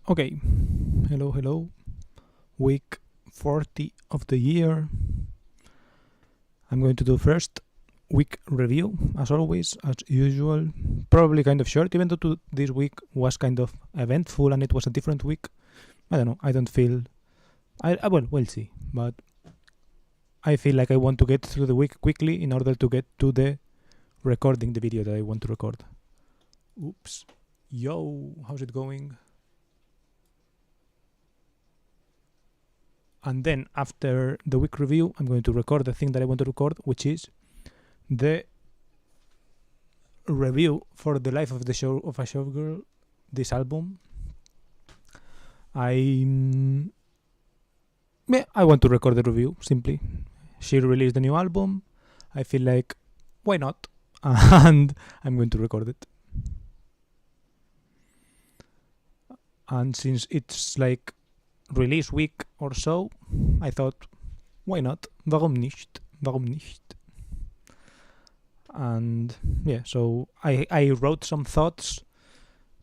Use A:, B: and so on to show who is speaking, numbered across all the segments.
A: Okay, hello. Week 40 of the year. I'm going to do first week review, as always, as usual. Probably kind of short, even though this week was kind of eventful and it was a different week. I don't know. I don't feel. Well, we'll see. But I feel like I want to get through the week quickly in order to get to the recording the video that I want to record. Oops. Yo, how's it going? And then after the week review, I'm going to record the thing that I want to record, which is the review for the life of the show of a showgirl, this album. I want to record the review simply. She released a new album. I feel like why not? And I'm going to record it. And since it's like release week or so, I thought, why not? Warum nicht? Warum nicht? And yeah, so I wrote some thoughts.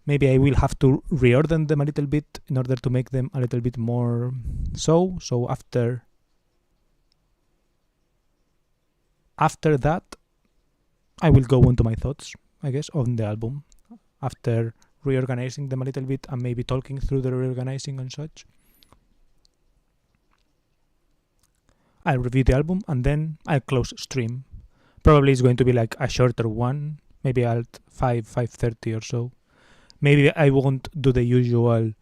A: Maybe I will have to reorder them a little bit in order to make them a little bit more so. So after that, I will go on to my thoughts, I guess, on the album. After reorganizing them a little bit and maybe talking through the reorganizing and such. I'll review the album and then I'll close stream. Probably it's going to be like a shorter one, maybe at 5:30 or so. Maybe I won't do the usual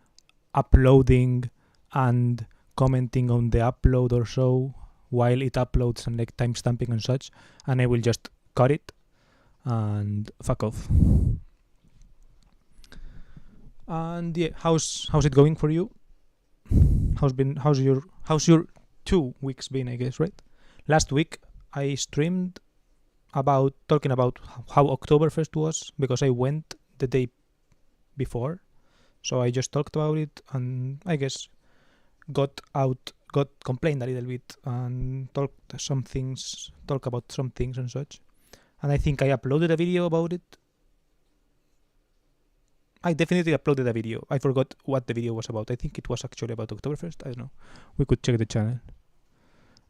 A: uploading and commenting on the upload or so while it uploads and like timestamping and such, and I will just cut it and fuck off. And yeah, how's it going for you? How's your 2 weeks been, I guess, right? Last week I streamed talking about how Oktoberfest was, because I went the day before, so I just talked about it and I guess got complained a little bit and talked about some things and such. And I think I uploaded a video about it. I definitely uploaded a video. I forgot what the video was about. I think it was actually about Oktoberfest. I don't know. We could check the channel.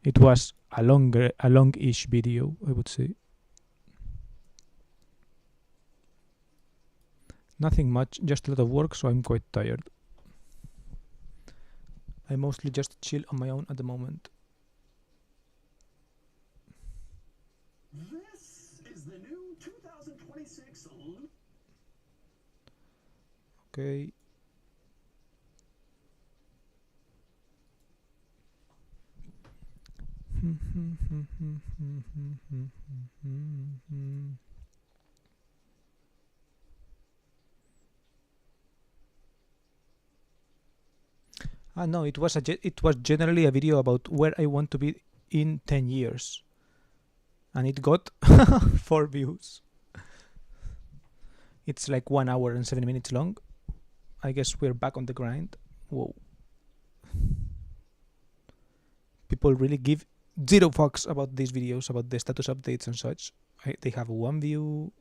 A: It was a long-ish video, I would say. Nothing much, just a lot of work, so I'm quite tired. I mostly just chill on my own at the moment.
B: This is the new 2026
A: Okay. No, it was generally a video about where I want to be in 10 years. And it got 4 views. It's like 1 hour and 7 minutes long. I guess we're back on the grind. Whoa. People really give zero fucks about these videos, about the status updates and such. They have 1 view,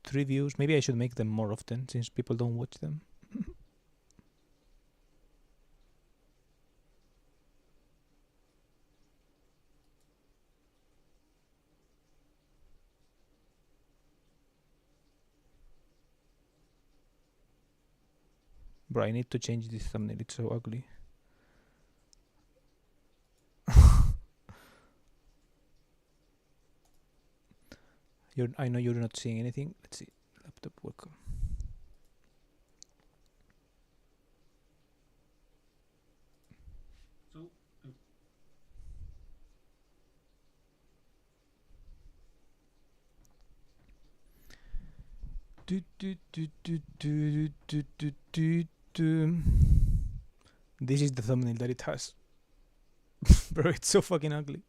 A: 3 views. Maybe I should make them more often since people don't watch them. Bro, I need to change this thumbnail. It's so ugly. I know you're not seeing anything. Let's see. Laptop welcome. This is the thumbnail that it has. Bro, it's so fucking ugly.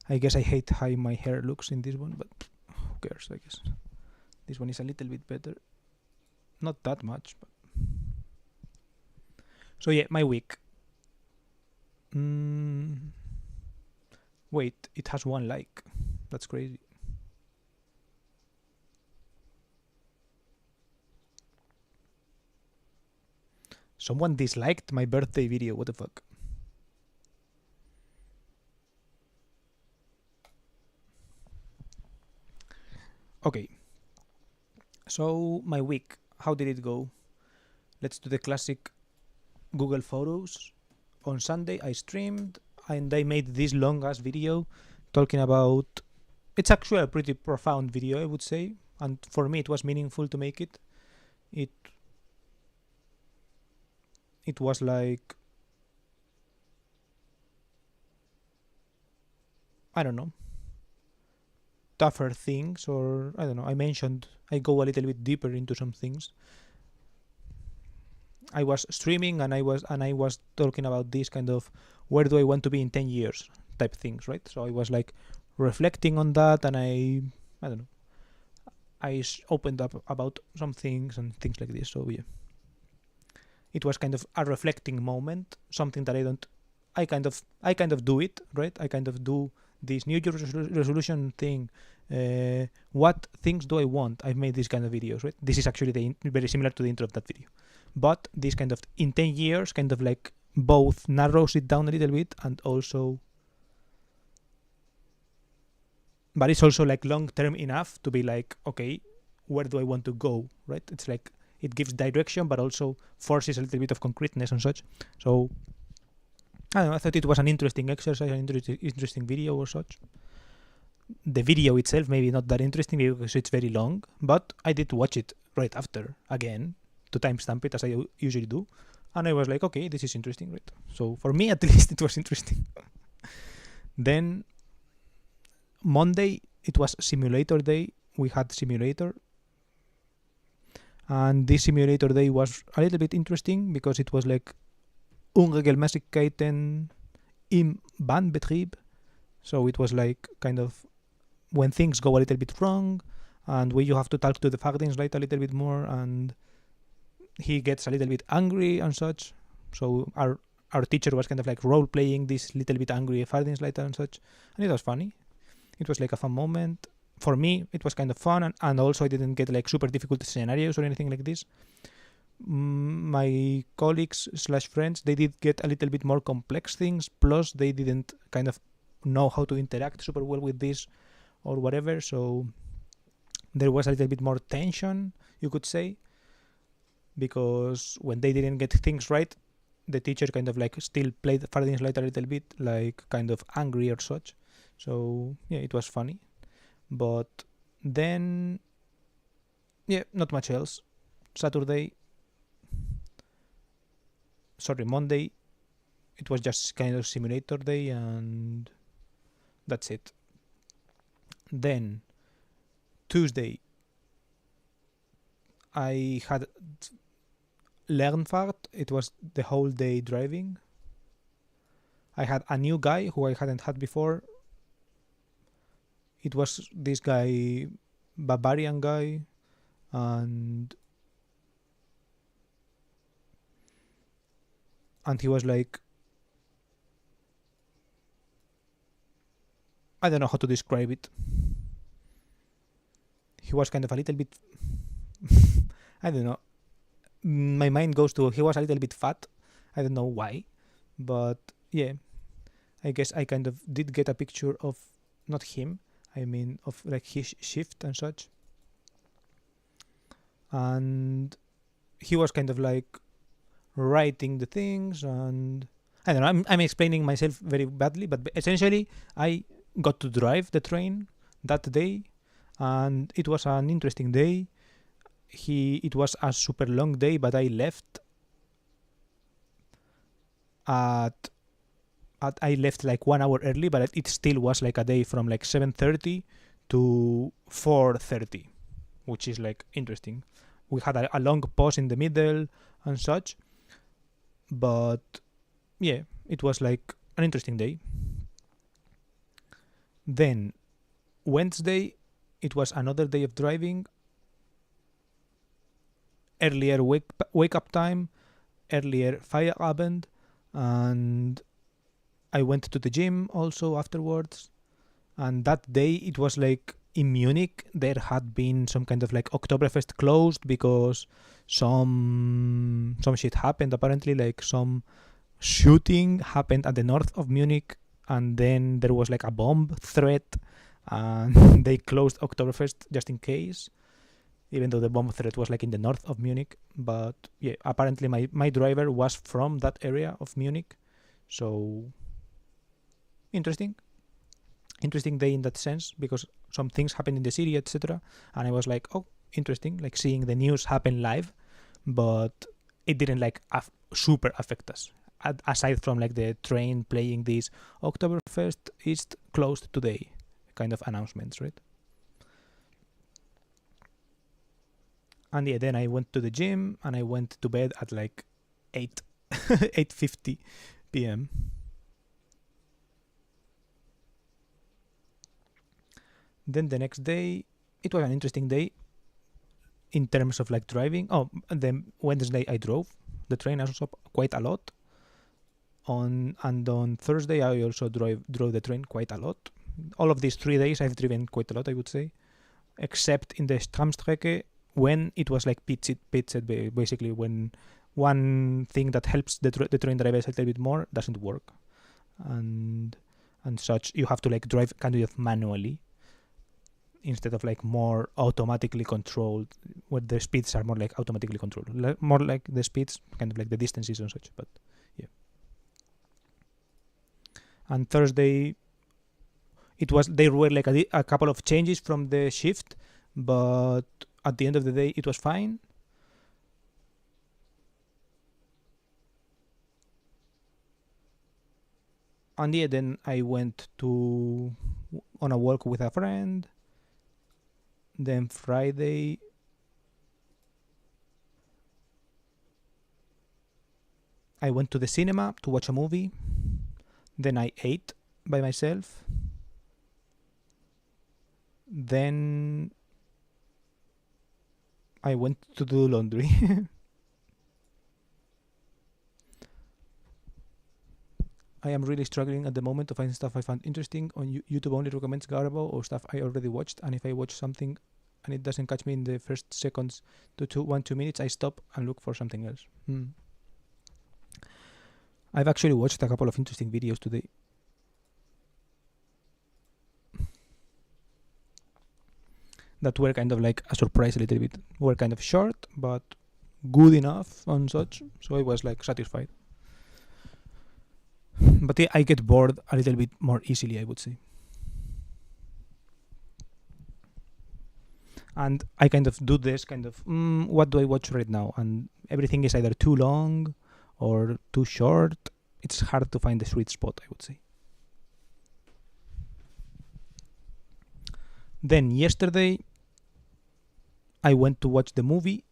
A: I guess I hate how my hair looks in this one, but who cares, I guess. This one is a little bit better. Not that much, but... So yeah, my week. Wait, it has 1 like. That's crazy. Someone disliked my birthday video, what the fuck? Okay. So, my week, how did it go? Let's do the classic Google Photos. On Sunday, I streamed and I made this long ass video talking about. It's actually a pretty profound video, I would say, and for me, it was meaningful to make it. It was like, I don't know, tougher things, or I don't know. I go a little bit deeper into some things. I was streaming and I was talking about this kind of where do I want to be in 10 years type things, right? So I was like reflecting on that, and I don't know. I opened up about some things and things like this. So yeah, it was kind of a reflecting moment, something that I kind of do it, right? I kind of do this New Year's resolution thing. What things do I want? I've made these kind of videos, right? This is actually very similar to the intro of that video. But this kind of, in 10 years, kind of like both narrows it down a little bit and also... But it's also like long-term enough to be like, okay, where do I want to go, right? It's like, it gives direction, but also forces a little bit of concreteness and such. So, I don't know, I thought it was an interesting exercise, an interesting video or such. The video itself maybe not that interesting because it's very long, but I did watch it right after, again, to timestamp it as I usually do. And I was like, okay, this is interesting, right? So for me, at least, it was interesting. Then, Monday, it was simulator day. We had simulator. And this simulator day was a little bit interesting because it was like Unregelmäßigkeiten im Bahnbetrieb. So it was like kind of when things go a little bit wrong and where you have to talk to the Fahrdienstleiter a little bit more, and he gets a little bit angry and such. So our teacher was kind of like role playing this little bit angry Fahrdienstleiter and such, and it was funny. It was like a fun moment. For me, it was kind of fun, and also I didn't get like super difficult scenarios or anything like this. My colleagues / friends, they did get a little bit more complex things, plus they didn't kind of know how to interact super well with this or whatever, so there was a little bit more tension, you could say, because when they didn't get things right, the teacher kind of like still played Fahrdienstleiter a little bit, like kind of angry or such. So yeah, it was funny. But then, yeah, not much else. Monday, it was just kind of simulator day, and that's it. Then, Tuesday, I had Lernfahrt. It was the whole day driving. I had a new guy who I hadn't had before. It was this guy, Bavarian guy, and he was like, I don't know how to describe it. He was kind of a little bit, I don't know. My mind goes to, he was a little bit fat. I don't know why, but yeah, I guess I kind of did get a picture of, not him, I mean of like his shift and such. And he was kind of like writing the things, and I don't know, I'm explaining myself very badly, but essentially I got to drive the train that day, and it was an interesting day. It was a super long day, but I left at I left like 1 hour early, but it still was like a day from like 7:30 to 4:30, which is like interesting. We had a long pause in the middle and such, but yeah, it was like an interesting day. Then Wednesday, it was another day of driving. Earlier wake up time, earlier Feierabend, and I went to the gym also afterwards. And that day it was like in Munich there had been some kind of like Oktoberfest closed because some shit happened apparently, like some shooting happened at the north of Munich, and then there was like a bomb threat, and they closed Oktoberfest just in case, even though the bomb threat was like in the north of Munich. But yeah, apparently my driver was from that area of Munich, so interesting day in that sense, because some things happened in the city, etc. And I was like, oh, interesting, like seeing the news happen live, but it didn't like super affect us. Aside from like the train playing these Oktoberfest is closed today kind of announcements, right? And yeah, then I went to the gym and I went to bed at like 8:50 p.m. Then the next day, it was an interesting day in terms of like driving. Oh, then Wednesday I drove the train also quite a lot. On Thursday I also drove the train quite a lot. All of these 3 days I've driven quite a lot, I would say, except in the Stammstrecke when it was like pitched basically when one thing that helps the train drivers a little bit more doesn't work, and such. You have to like drive kind of manually instead of like more automatically controlled, where the speeds are more like automatically controlled, more like the speeds, kind of like the distances and such. But yeah. And Thursday, there were like a couple of changes from the shift, but at the end of the day, it was fine. And yeah, then I went on a walk with a friend. Then Friday, I went to the cinema to watch a movie. Then I ate by myself. Then I went to do laundry. I am really struggling at the moment to find stuff I found interesting. On YouTube only recommends Garbo or stuff I already watched, and if I watch something and it doesn't catch me in the first seconds to 2 minutes, I stop and look for something else. I've actually watched a couple of interesting videos today. That were kind of like a surprise a little bit. Were kind of short, but good enough and such, so I was like satisfied. But yeah, I get bored a little bit more easily, I would say. And I kind of do this kind of, what do I watch right now? And everything is either too long or too short. It's hard to find the sweet spot, I would say. Then yesterday, I went to watch the movie.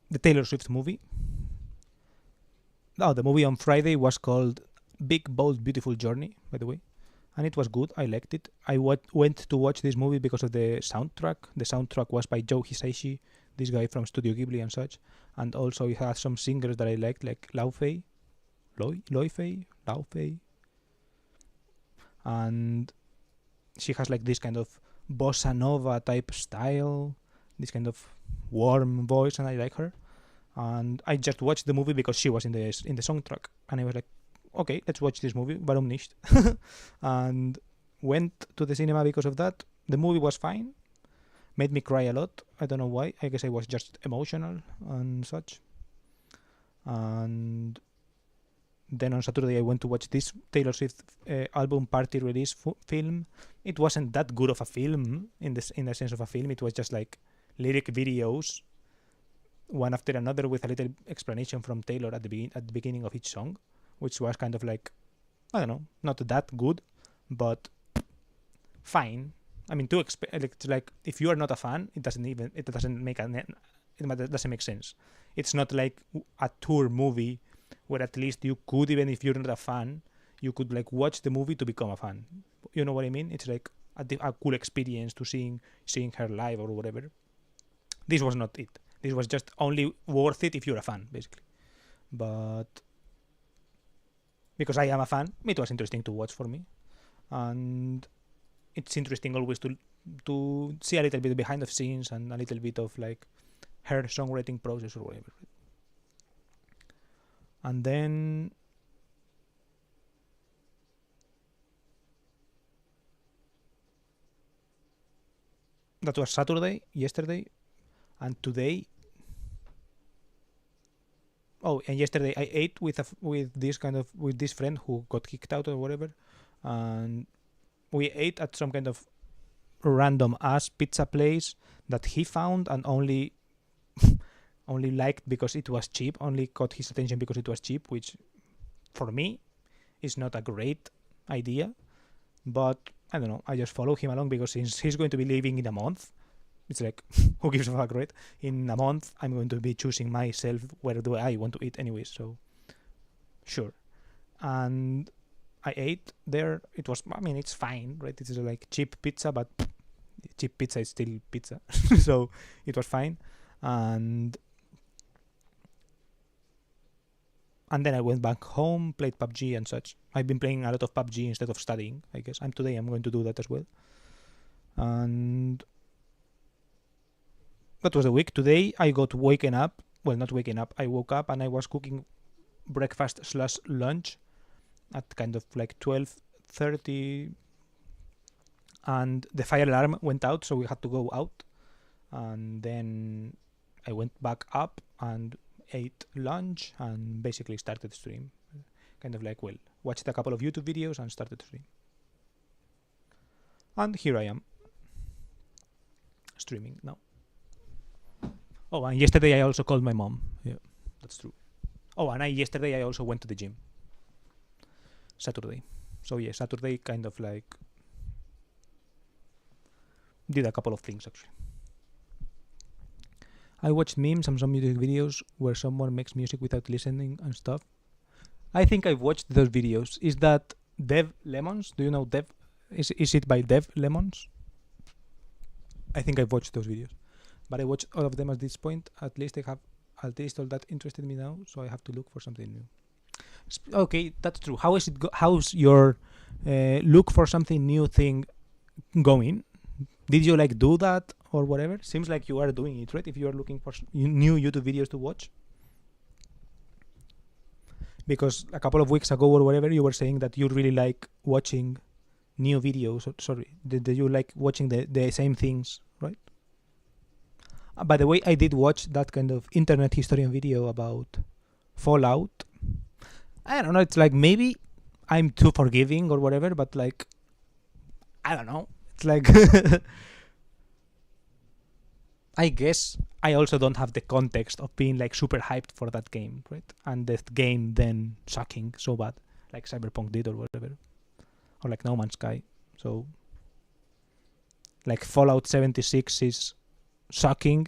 A: The Taylor Swift movie. Oh, the movie on Friday was called Big, Bold, Beautiful Journey, by the way. And it was good. I liked it. I went to watch this movie because of the soundtrack. The soundtrack was by Joe Hisaishi, this guy from Studio Ghibli and such. And also it has some singers that I liked, like Lao Fei. And she has like this kind of bossa nova type style, this kind of warm voice, and I like her. And I just watched the movie because she was in the soundtrack, and I was like, okay, let's watch this movie. Warum nicht? And went to the cinema because of that. The movie was fine. Made me cry a lot. I don't know why. I guess I was just emotional and such. And then on Saturday I went to watch this Taylor Swift album party release film. It wasn't that good of a film in the sense of a film. It was just like lyric videos, one after another, with a little explanation from Taylor at the beginning of each song, which was kind of like, I don't know, not that good, but fine. I mean, like if you are not a fan, it doesn't make sense. It's not like a tour movie where at least you could, even if you're not a fan, you could like watch the movie to become a fan. You know what I mean? It's like a cool experience to seeing her live or whatever. This was not it. This was just only worth it if you're a fan, basically. But because I am a fan, it was interesting to watch for me, and it's interesting always to see a little bit behind the scenes and a little bit of like her songwriting process or whatever. And then that was Saturday, yesterday, and today. Oh, and yesterday I ate with this friend who got kicked out or whatever, and we ate at some kind of random ass pizza place that he found and only liked because it was cheap, only caught his attention because it was cheap, which for me is not a great idea. But I don't know, I just follow him along because since he's going to be leaving in a month, it's like, who gives a fuck, right? In a month, I'm going to be choosing myself where do I want to eat anyways, so sure. And I ate there. It was, I mean, it's fine, right? It's like cheap pizza, but cheap pizza is still pizza. So it was fine. And then I went back home, played PUBG and such. I've been playing a lot of PUBG instead of studying, I guess. Today I'm going to do that as well. And that was the week. Today I got waken up. Well, not waken up. I woke up and I was cooking breakfast/lunch at kind of like 12:30, and the fire alarm went out, so we had to go out. And then I went back up and ate lunch and basically started stream. Kind of like, well, watched a couple of YouTube videos and started stream. And here I am, streaming now. Oh, and yesterday I also called my mom. Yeah, that's true. Oh, and yesterday I also went to the gym. Saturday. So yeah, Saturday kind of like did a couple of things actually. I watched memes and some music videos where someone makes music without listening and stuff. I think I've watched those videos. Is that Dev Lemons? Do you know Dev? Is it by Dev Lemons? I think I've watched those videos, but I watched all of them at this point. At least all that interested me now, so I have to look for something new. Okay, that's true. How's your look for something new thing going? Did you like do that or whatever? Seems like you are doing it, right? If you are looking for new YouTube videos to watch. Because a couple of weeks ago or whatever, you were saying that you really like watching new videos. Sorry, did you like watching the same things, right? By the way, I did watch that kind of internet historian video about Fallout. I don't know, it's like maybe I'm too forgiving or whatever, but like, I don't know. It's like, I guess I also don't have the context of being like super hyped for that game, right? And the game then sucking so bad, like Cyberpunk did or whatever, or like No Man's Sky. So, like Fallout 76 is sucking.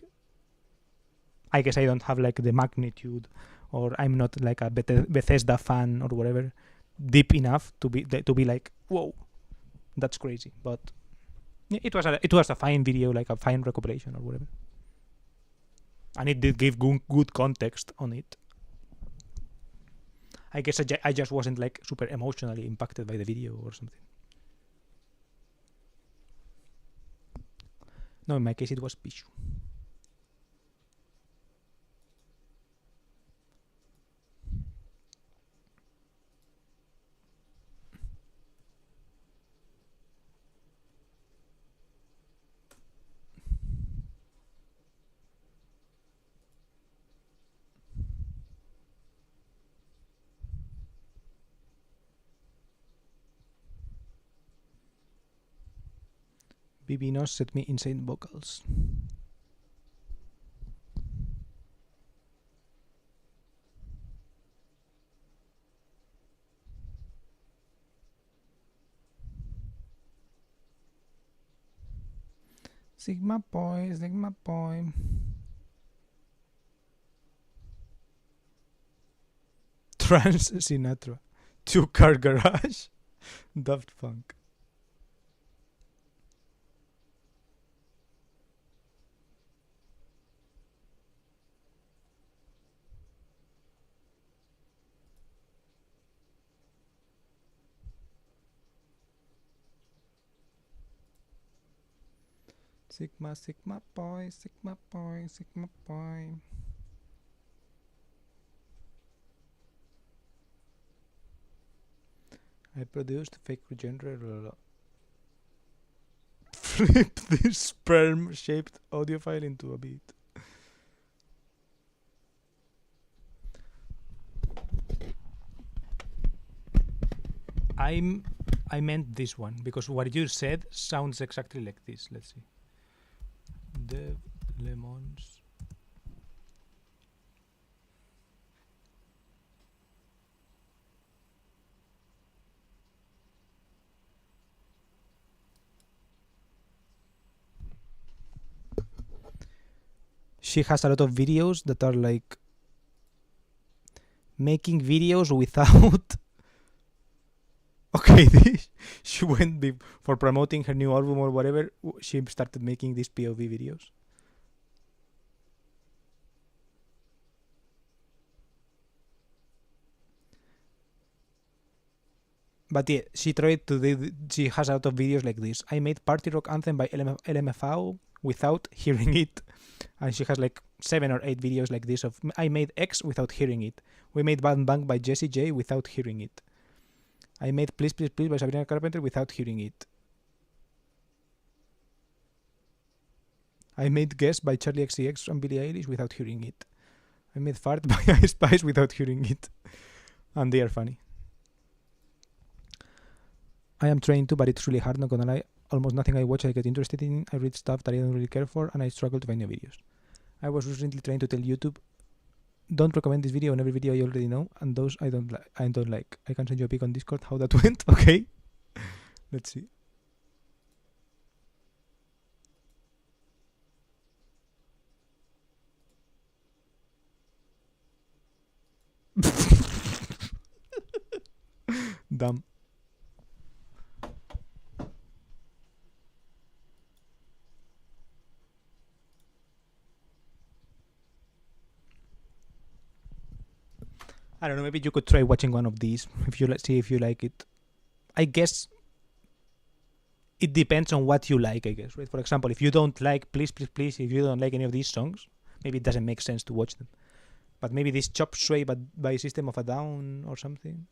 A: I guess I don't have like the magnitude, or I'm not like a Bethesda fan or whatever, deep enough to be like, whoa, that's crazy. But it was a fine video, like a fine recompilation or whatever, and it did give good context on it. I guess I just wasn't like super emotionally impacted by the video or something. No, in my case it was Pichu. BB sent me insane vocals. Sigma boy, Sigma boy. Trans Sinatra. Two-car garage. Daft Punk. Sigma, Sigma boy, Sigma boy, Sigma boy. I produced fake regenerator. Flip this sperm-shaped audio file into a beat. I meant this one because what you said sounds exactly like this. Let's see. Dev lemons. She has a lot of videos that are like making videos without. Okay, she went for promoting her new album or whatever. She started making these POV videos. But yeah, she tried to do. She has a lot of videos like this. I made Party Rock Anthem by LMFAO without hearing it, and she has like 7 or 8 videos like this of I made X without hearing it. We made Bang Bang by Jessie J without hearing it. I made Please Please Please by Sabrina Carpenter without hearing it. I made Guess by Charlie XCX and Billie Eilish without hearing it. I made Fart by Ice Spice without hearing it. And they are funny. I am trained to, but it's really hard, not gonna lie. Almost nothing I watch I get interested in. I read stuff that I don't really care for, and I struggle to find new videos. I was recently trying to tell YouTube, don't recommend this video on every video I already know, and those I don't like. I can send you a pic on Discord how that went. Okay. Let's see. Dumb. I don't know, maybe you could try watching one of these if you see if you like it. I guess it depends on what you like, I guess, right? For example, if you don't like Please Please Please, if you don't like any of these songs, maybe it doesn't make sense to watch them. But maybe this Chop Suey by System of a Down or something.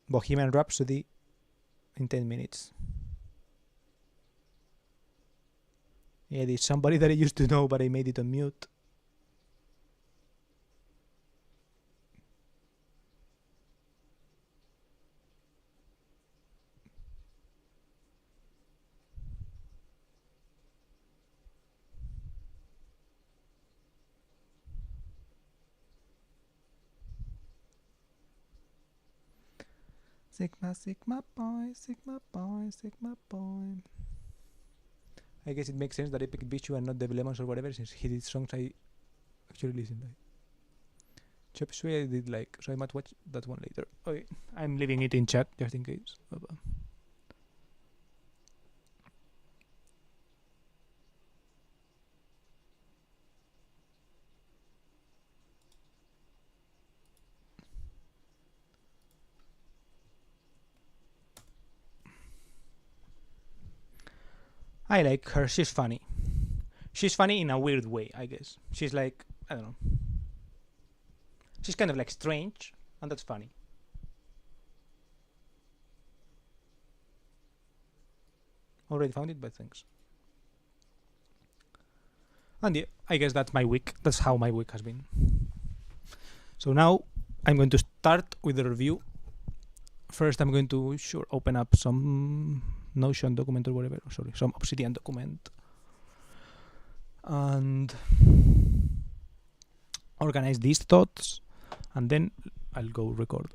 A: Bohemian Rhapsody in 10 minutes. Yeah, there's somebody that I used to know, but I made it on mute. Sigma, Sigma boy, Sigma boy, Sigma boy. I guess it makes sense that I picked Bichu and not Devil Lemons or whatever, since he did songs I actually listened to. Chop Suey I did like, so I might watch that one later. Okay, I'm leaving it in chat just in case. I like her. She's funny. She's funny in a weird way, I guess. She's like, I don't know. She's kind of like strange, and that's funny. Already found it, but thanks. And yeah, I guess that's my week. That's how my week has been. So now I'm going to start with the review first I'm going to open up some Notion document or whatever, some Obsidian document, and organize these thoughts, and then I'll go record.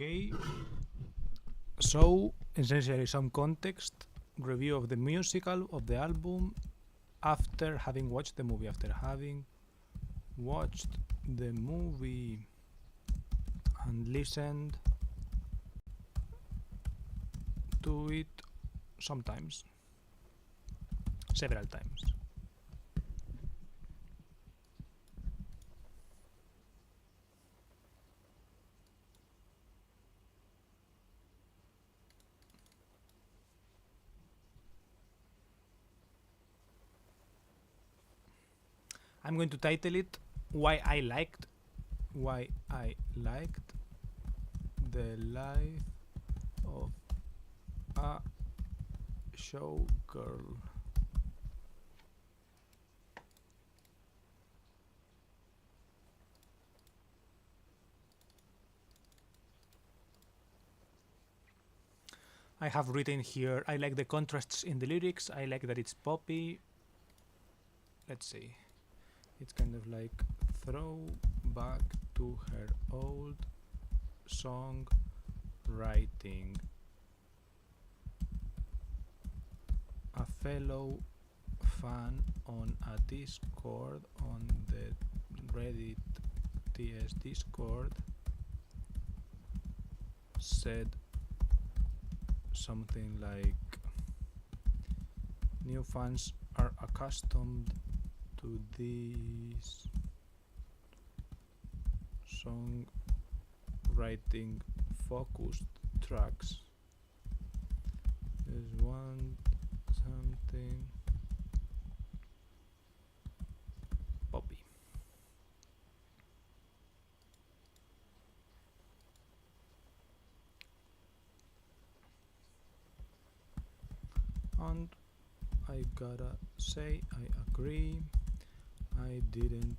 A: Okay, so essentially some context, review of the musical of the album after having watched the movie. After having watched the movie and listened to it sometimes, several times. I'm going to title it why I liked the life of a showgirl. I have written here, I like the contrasts in the lyrics, I like that it's poppy. Let's see. It's kind of like throw back to her old song writing. A fellow fan on a Discord, on the Reddit TS Discord, said something like, new fans are accustomed to these songwriting focused tracks. There's one something poppy. And I gotta say I agree. I didn't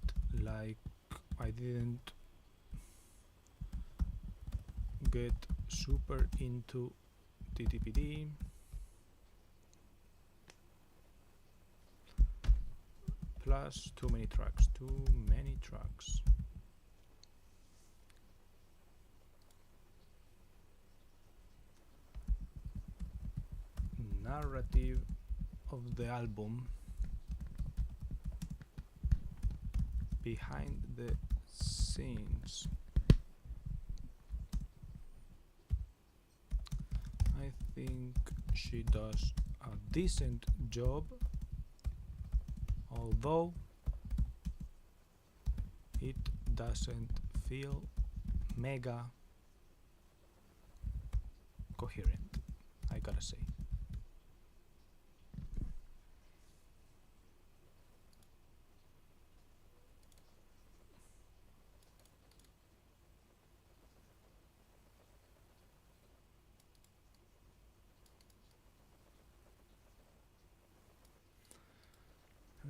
A: get super into TTPD. Plus too many tracks. Narrative of the album, behind the scenes. I think she does a decent job, although it doesn't feel mega coherent, I gotta say.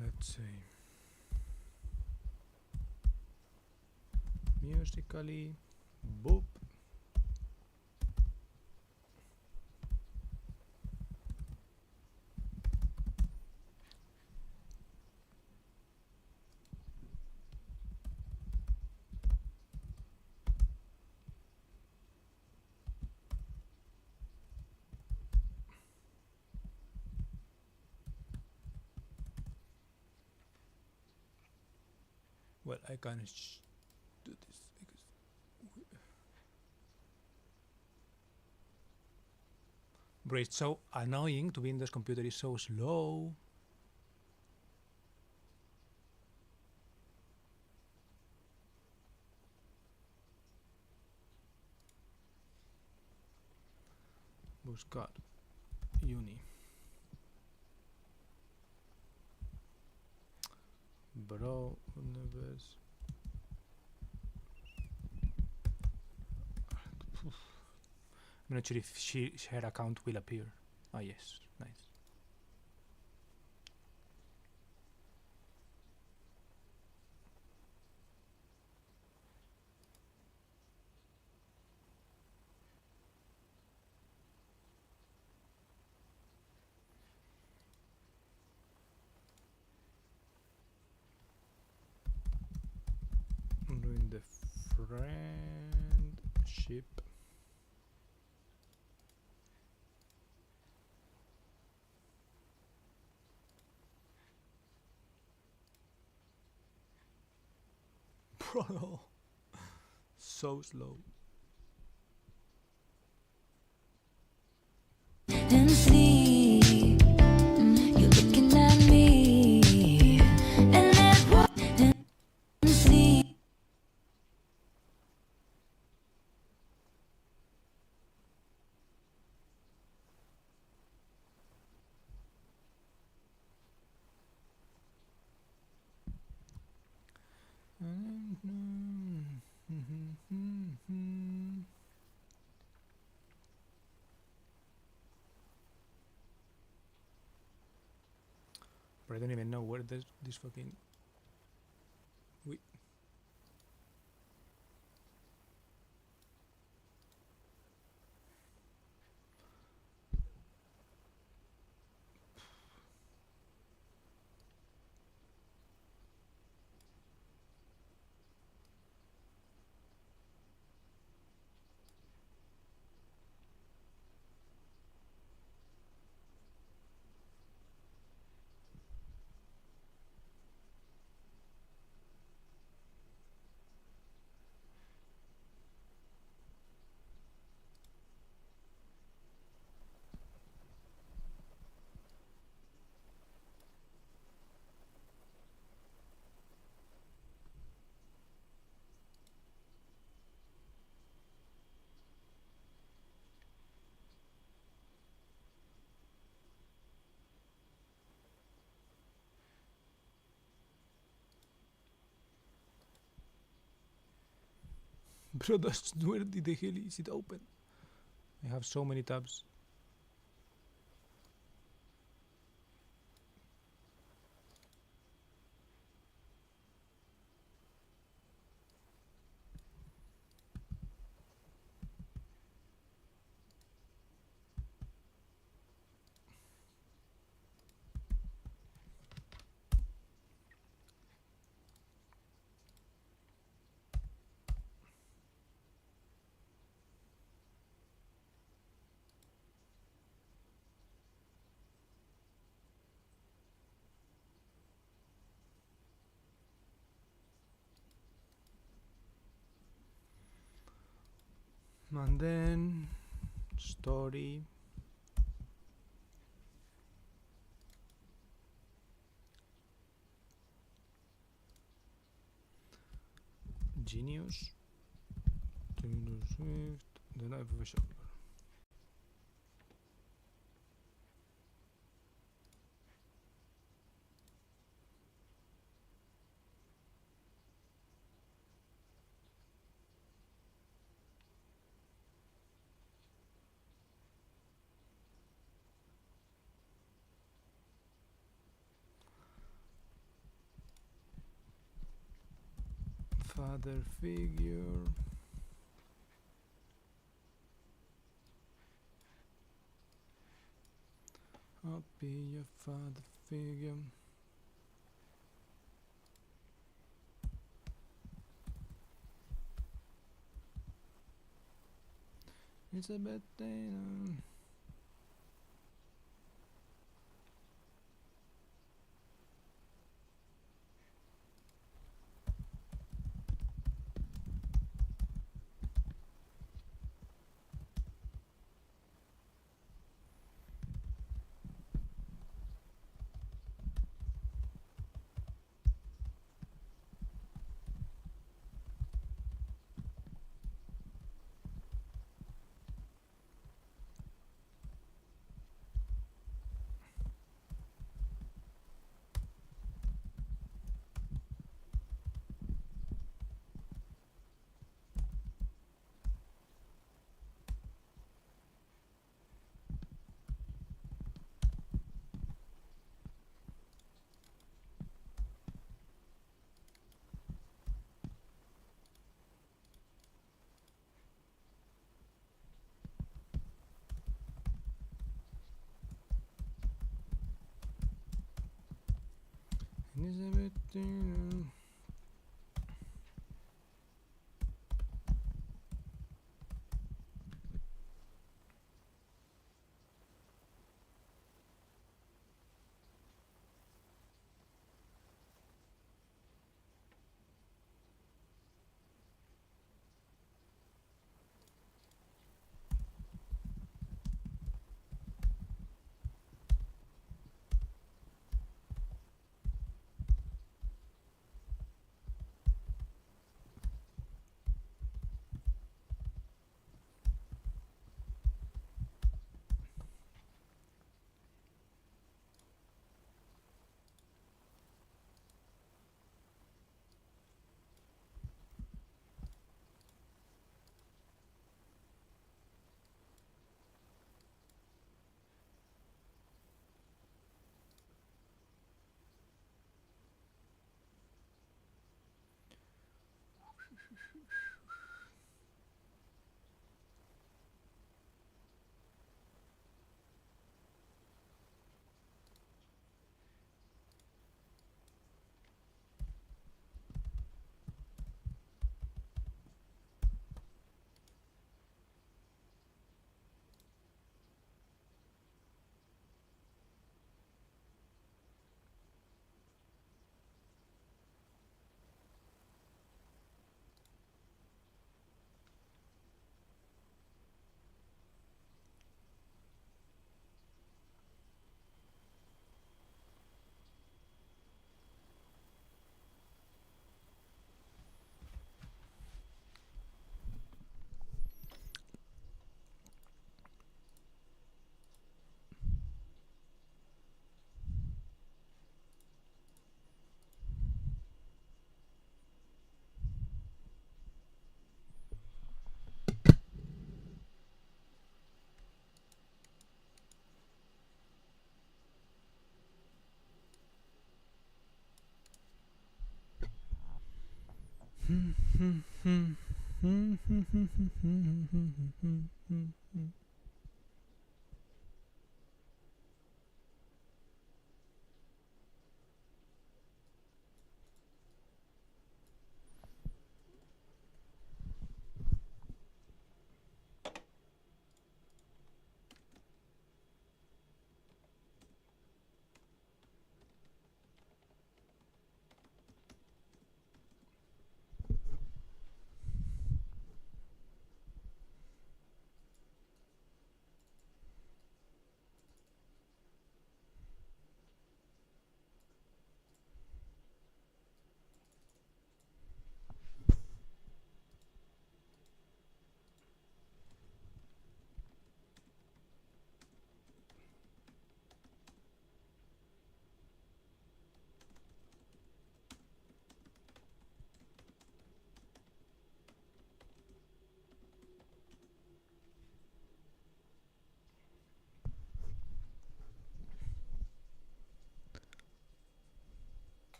A: Let's see. Musically, boop. Well, I can do this because bro, it's so annoying to be in this computer. Is so slow. Buscar uni. Bro, universe. I'm not sure if her account will appear. Ah, yes, nice. I'm doing the friendship. Bro, so slow.
C: And sleep, you're looking at me, and sleep.
A: But I don't even know where this fucking. Wait. Bro, that's where the hell is it open? I have so many tabs. And then story. Genius. Taylor Swift. The Life of a Shopper. Father figure. I'll be your father figure. It's a bad day.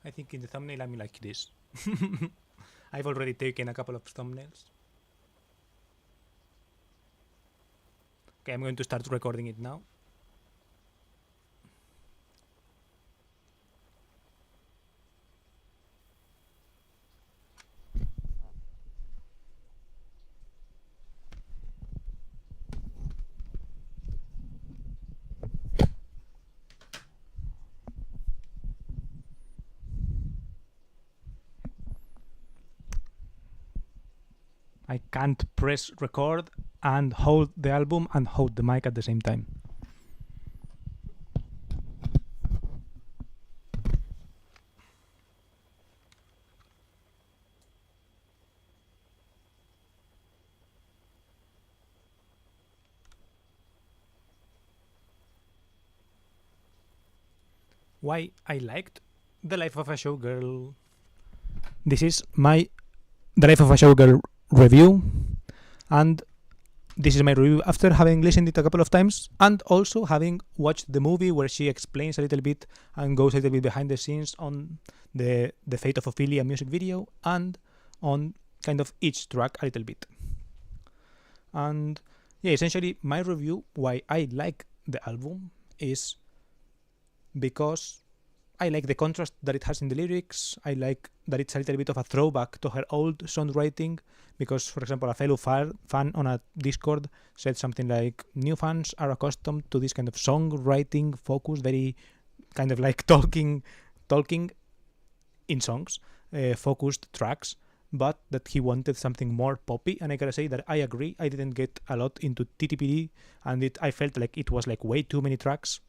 A: I think in the thumbnail I'm like this. I've already taken a couple of thumbnails. Okay, I'm going to start recording it now. I can't press record and hold the album and hold the mic at the same time. Why I liked The Life of a Showgirl. This is my The Life of a Showgirl review, and this is my review after having listened it a couple of times and also having watched the movie where she explains a little bit and goes a little bit behind the scenes on the Fate of Ophelia music video and on kind of each track a little bit. And yeah, essentially my review why I like the album is because I like the contrast that it has in the lyrics. I like that it's a little bit of a throwback to her old songwriting because, for example, a fellow fan on a Discord said something like, new fans are accustomed to this kind of songwriting focus, very kind of like talking in songs, focused tracks, but that he wanted something more poppy. And I gotta say that I agree. I didn't get a lot into TTPD and I felt like it was like way too many tracks.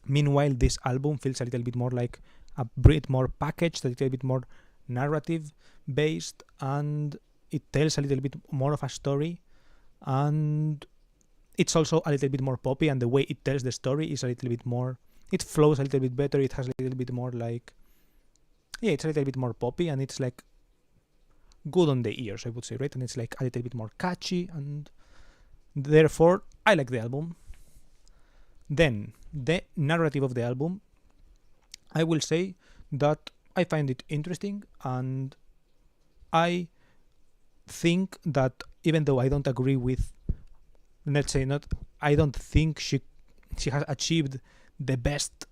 A: Meanwhile, this album feels a little bit more like a bit more packaged, a little bit more narrative based, and it tells a little bit more of a story, and it's also a little bit more poppy, and the way it tells the story is a little bit more, it flows a little bit better, it has a little bit more like, yeah, it's a little bit more poppy, and it's like good on the ears, I would say, right? And it's like a little bit more catchy, and therefore I like the album. Then the narrative of the album, I will say that I find it interesting, and I think that even though I don't agree with, let's say not, I don't think she has achieved the best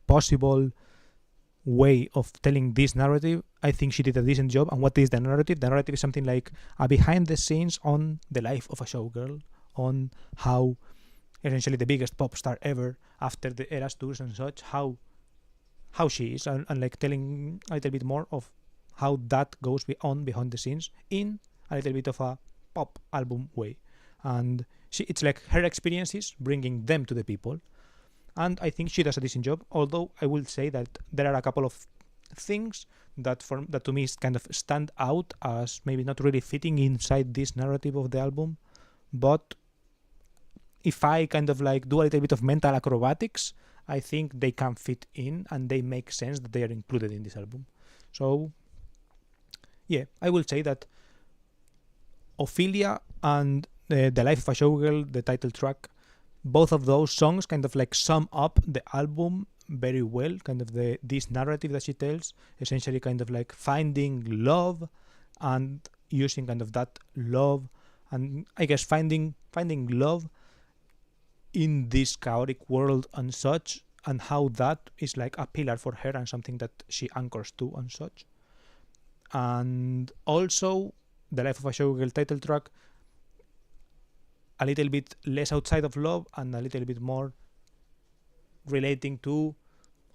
A: possible way of telling this narrative. I think she did a decent job. And what is the narrative? The narrative is something like a behind the scenes on the life of a showgirl, on how essentially the biggest pop star ever after the Eras tours and such, how she is, and like telling a little bit more of how that goes on behind the scenes in a little bit of a pop album way. And it's like her experiences bringing them to the people, and I think she does a decent job, although I will say that there are a couple of things that to me kind of stand out as maybe not really fitting inside this narrative of the album. But if I kind of like do a little bit of mental acrobatics, I think they can fit in and they make sense that they are included in this album. So yeah, I will say that Ophelia and the Life of a Showgirl, the title track, both of those songs kind of like sum up the album very well, kind of this narrative that she tells, essentially kind of like finding love and using kind of that love, and I guess finding love in this chaotic world and such, and how that is like a pillar for her and something that she anchors to and such. And also the Life of a Showgirl title track, a little bit less outside of love and a little bit more relating to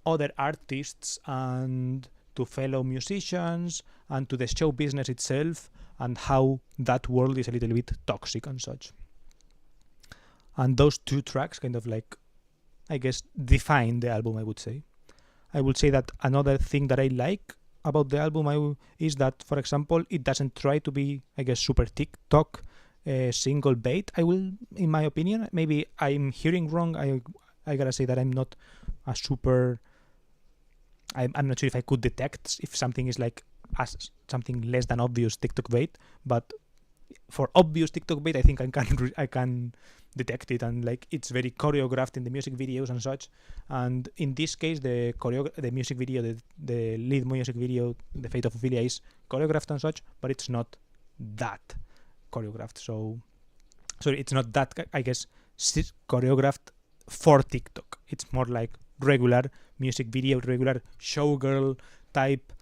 A: other artists and to fellow musicians and to the show business itself and how that world is a little bit toxic and such. And those two tracks kind of like, I guess, define the album, I would say. I would say that another thing that I like about the album is that, for example, it doesn't try to be, I guess, super TikTok single bait. In my opinion, maybe I'm hearing wrong. I gotta say that I'm not a super. I'm not sure if I could detect if something is like as something less than obvious TikTok bait, but for obvious TikTok bait, I think I can detect it, and like it's very choreographed in the music videos and such. And in this case, the music video, the lead music video, The Fate of Ophelia, is choreographed and such, but it's not that choreographed. So it's not that, I guess, choreographed for TikTok. It's more like regular music video, regular showgirl type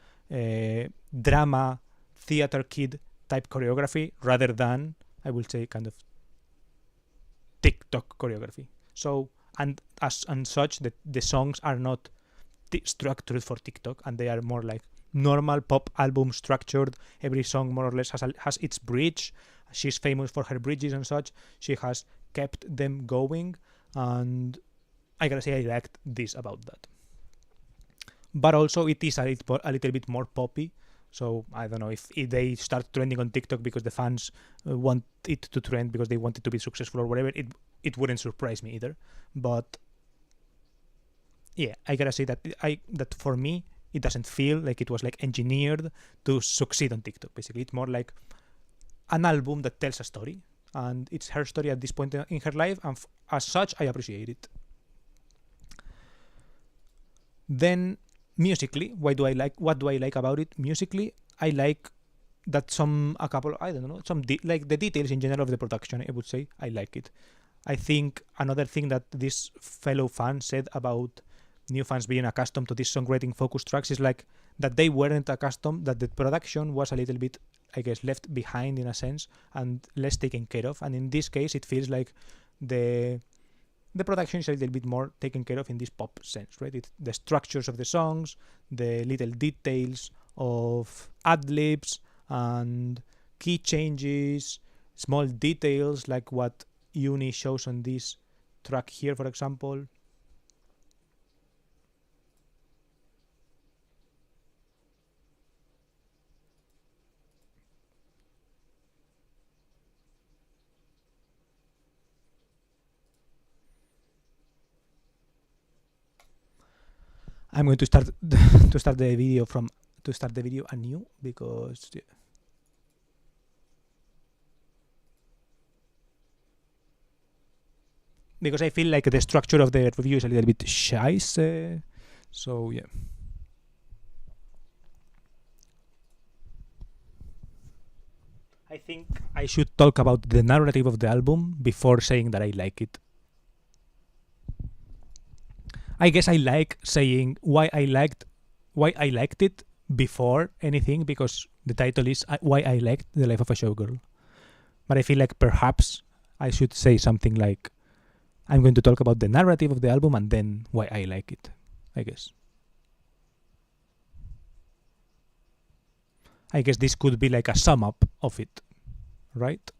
A: drama theater kid type choreography, rather than, I will say, kind of TikTok choreography. So and such, the songs are not structured for TikTok, and they are more like normal pop album structured. Every song more or less has its bridge. She's famous for her bridges and such. She has kept them going, and I gotta say I liked this about that. But also it is a little bit more poppy. So I don't know if they start trending on TikTok because the fans want it to trend because they want it to be successful or whatever. It wouldn't surprise me either. But yeah, I gotta say that for me it doesn't feel like it was like engineered to succeed on TikTok. Basically, it's more like an album that tells a story, and it's her story at this point in her life, and as such, I appreciate it. Then musically, what do I like about it? Musically, I like that a couple, I don't know, like the details in general of the production, I would say, I like it. I think another thing that this fellow fan said about new fans being accustomed to these songwriting focus tracks is like that they weren't accustomed, that the production was a little bit, I guess, left behind in a sense and less taken care of. And in this case, it feels like the production is a little bit more taken care of in this pop sense, right? It's the structures of the songs, the little details of ad libs and key changes, small details like what Uni shows on this track here, for example. I'm going to start the video anew because I feel like the structure of the review is a little bit scheisse. So yeah. I think I should talk about the narrative of the album before saying that I like it. I guess I like saying why I liked it before anything, because the title is why I liked The Life of a Showgirl. But I feel like perhaps I should say something like I'm going to talk about the narrative of the album and then why I like it, I guess. I guess this could be like a sum up of it, right?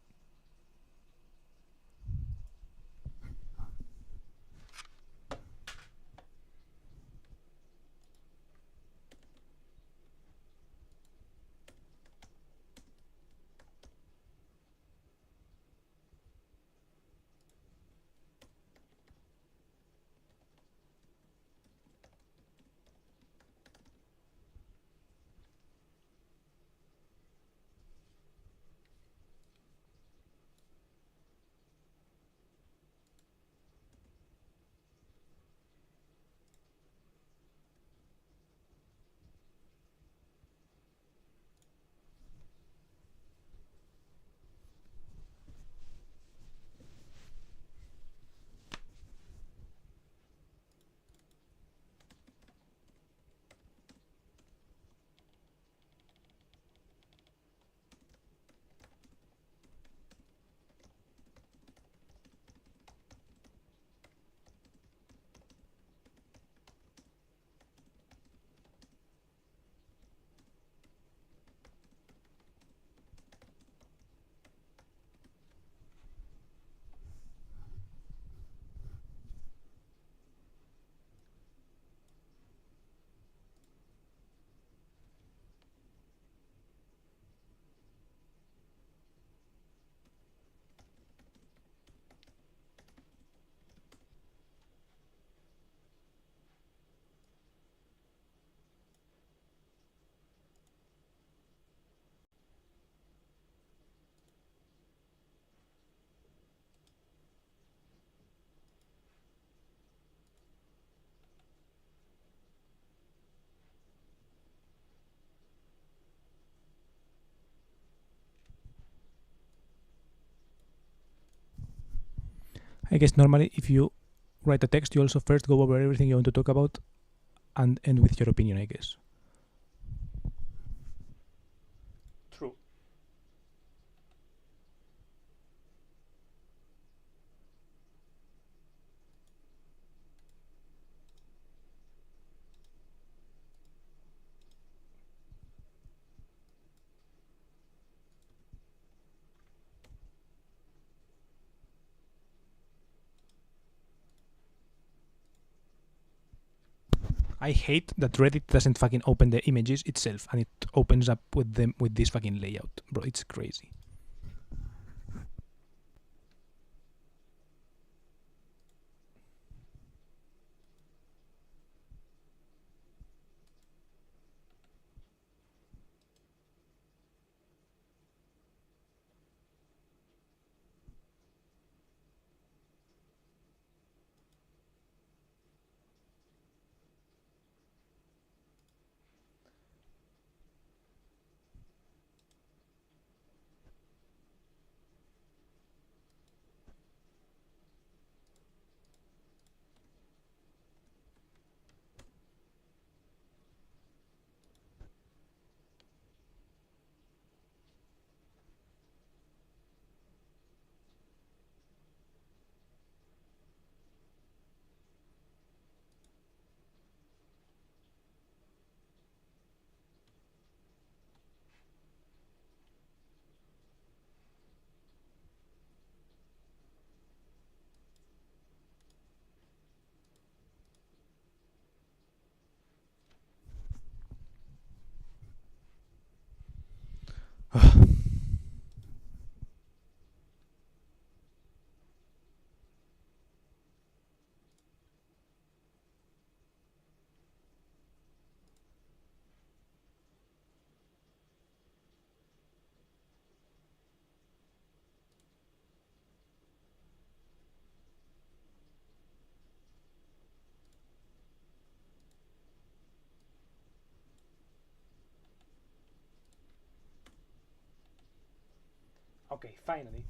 A: I guess normally if you write a text, you also first go over everything you want to talk about and end with your opinion, I guess. True. I hate that Reddit doesn't fucking open the images itself and it opens up with them with this fucking layout. Bro, it's crazy. Okay, finally.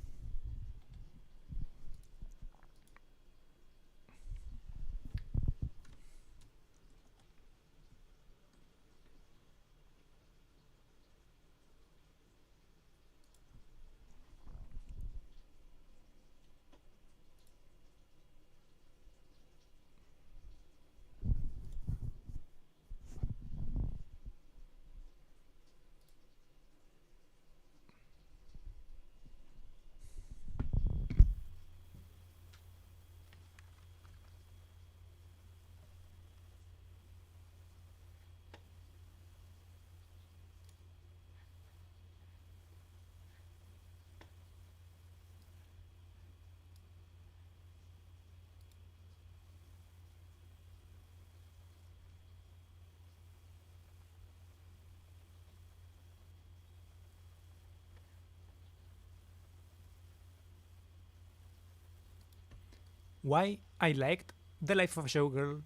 A: Why I liked The Life of a Showgirl.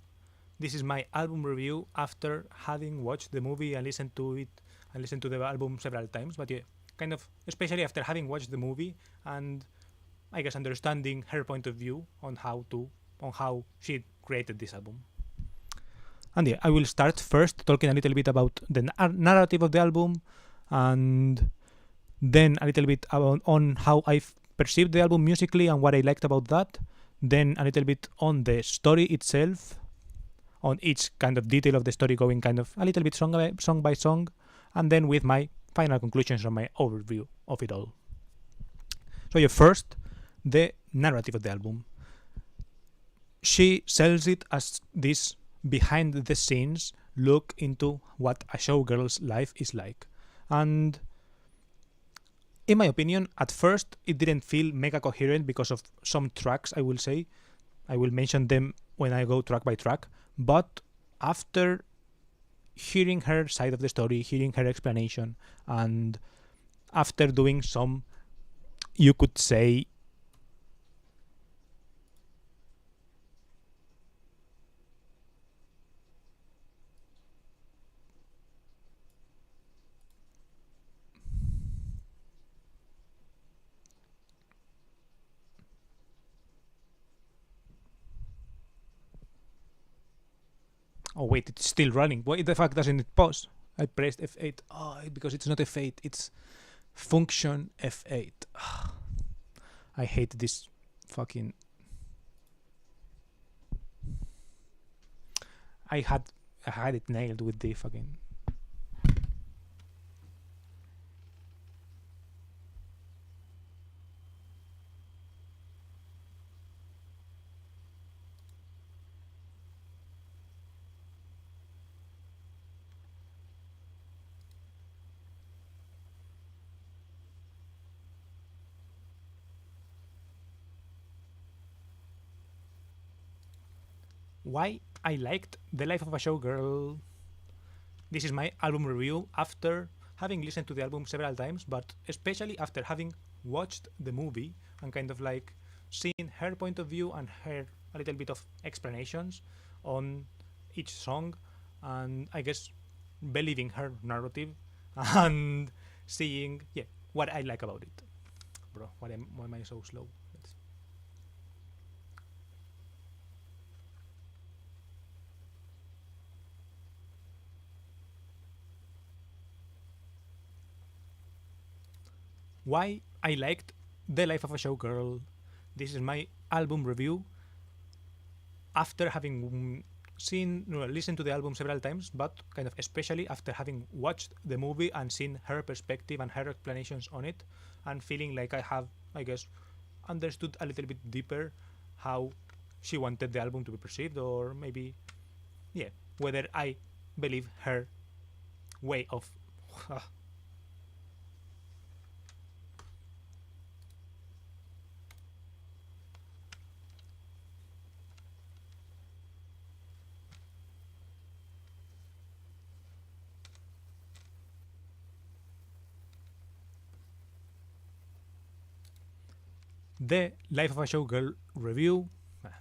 A: This is my album review after having watched the movie and listened to it and listened to the album several times. But yeah, kind of especially after having watched the movie and I guess understanding her point of view on how she created this album. And yeah, I will start first talking a little bit about the narrative of the album, and then a little bit about on how I perceived the album musically and what I liked about that. Then a little bit on the story itself, on each kind of detail of the story, going kind of a little bit song by song, and then with my final conclusions on my overview of it all. So yeah, first, the narrative of the album. She sells it as this behind the scenes look into what a showgirl's life is like. And in my opinion, at first it didn't feel mega coherent because of some tracks, I will say. I will mention them when I go track by track. But after hearing her side of the story, hearing her explanation, and after doing some, you could say, oh wait, it's still running. Why the fuck doesn't it pause? I pressed F8. Oh, because it's not F8. It's function F8. I hate this fucking. I had it nailed with the fucking. Why I liked The Life of a Showgirl. This is my album review after having listened to the album several times, but especially after having watched the movie and kind of like seeing her point of view and her a little bit of explanations on each song, and I guess believing her narrative and seeing what I like about it. Bro, why am I so slow? Why I liked The Life of a Showgirl. This is my album review after having listened to the album several times, but kind of especially after having watched the movie and seen her perspective and her explanations on it, and feeling like I have, I guess, understood a little bit deeper how she wanted the album to be perceived, or maybe, whether I believe her way of the Life of a Showgirl review.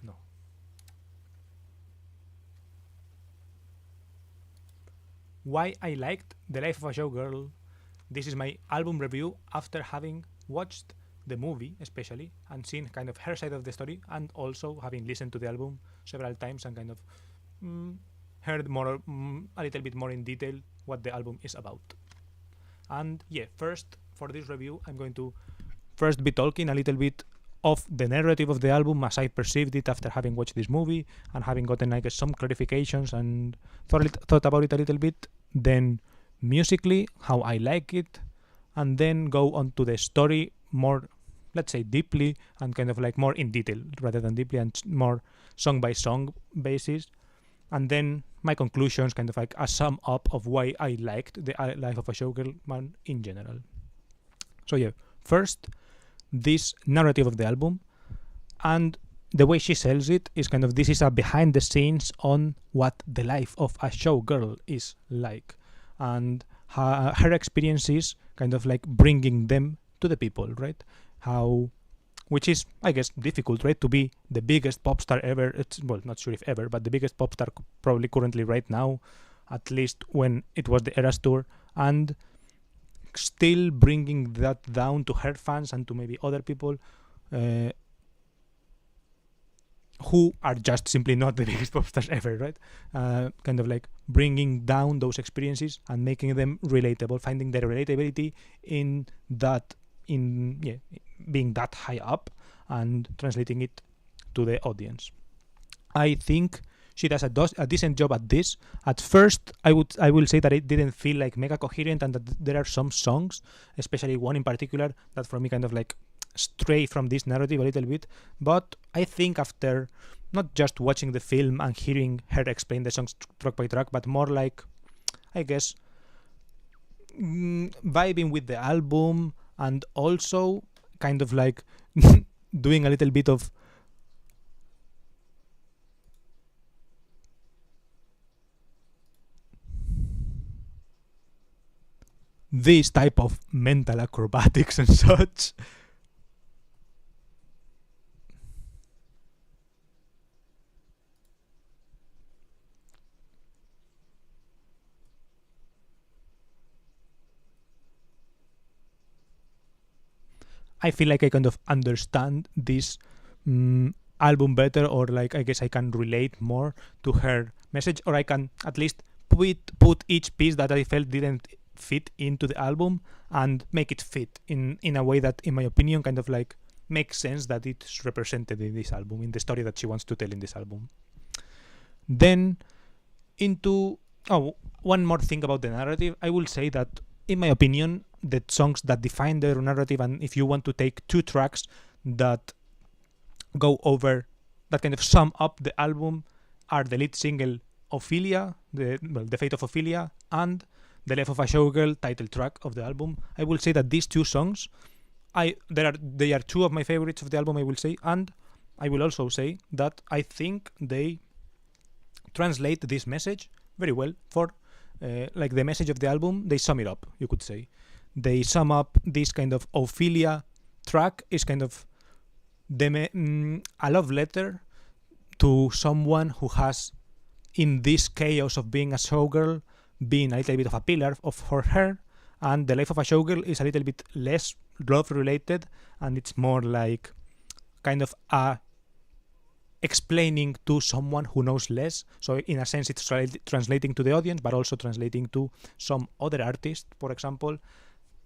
A: No. Why I liked The Life of a Showgirl. This is my album review after having watched the movie, especially, and seen kind of her side of the story, and also having listened to the album several times and kind of heard more, a little bit more in detail what the album is about. And yeah, first for this review, I'm going to first be talking a little bit of the narrative of the album as I perceived it after having watched this movie and having gotten like some clarifications and thought about it a little bit. Then musically, how I like it, and then go on to the story more, let's say, deeply and kind of like more in detail rather than deeply and more song by song basis. And then my conclusions, kind of like a sum up of why I liked the Life of a Showgirl man in general. So yeah, first, this narrative of the album, and the way she sells it is kind of, this is a behind the scenes on what the life of a showgirl is like, and her experiences kind of like bringing them to the people, right? How, which is, I guess, difficult, right? To be the biggest pop star ever. It's, well, not sure if ever, but the biggest pop star probably currently right now, at least when it was the Eras tour, and still bringing that down to her fans and to maybe other people who are just simply not the biggest pop stars ever, right? Kind of like bringing down those experiences and making them relatable, finding their relatability in that, being that high up and translating it to the audience. I think she does a decent job at this. At first, I will say that it didn't feel like mega coherent, and that there are some songs, especially one in particular, that for me kind of like stray from this narrative a little bit. But I think after not just watching the film and hearing her explain the songs track by track, but more like, I guess, vibing with the album, and also kind of like doing a little bit of this type of mental acrobatics and such. I feel like I kind of understand this album better, or like I guess I can relate more to her message, or I can at least put each piece that I felt didn't fit into the album and make it fit in a way that, in my opinion, kind of like makes sense that it's represented in this album, in the story that she wants to tell in this album. Then into one more thing about the narrative, I will say that, in my opinion, the songs that define the narrative, and if you want to take two tracks that go over, that kind of sum up the album, are the lead single Ophelia, the Fate of Ophelia, and the Life of a Showgirl title track of the album. I will say that these two songs, they are two of my favorites of the album, I will say, and I will also say that I think they translate this message very well for like the message of the album. They sum it up, you could say. They sum up this kind of Ophelia track is kind of a love letter to someone who has, in this chaos of being a showgirl, being a little bit of a pillar for her, and the Life of a Showgirl is a little bit less love related, and it's more like kind of a explaining to someone who knows less. So in a sense, it's translating to the audience, but also translating to some other artist, for example,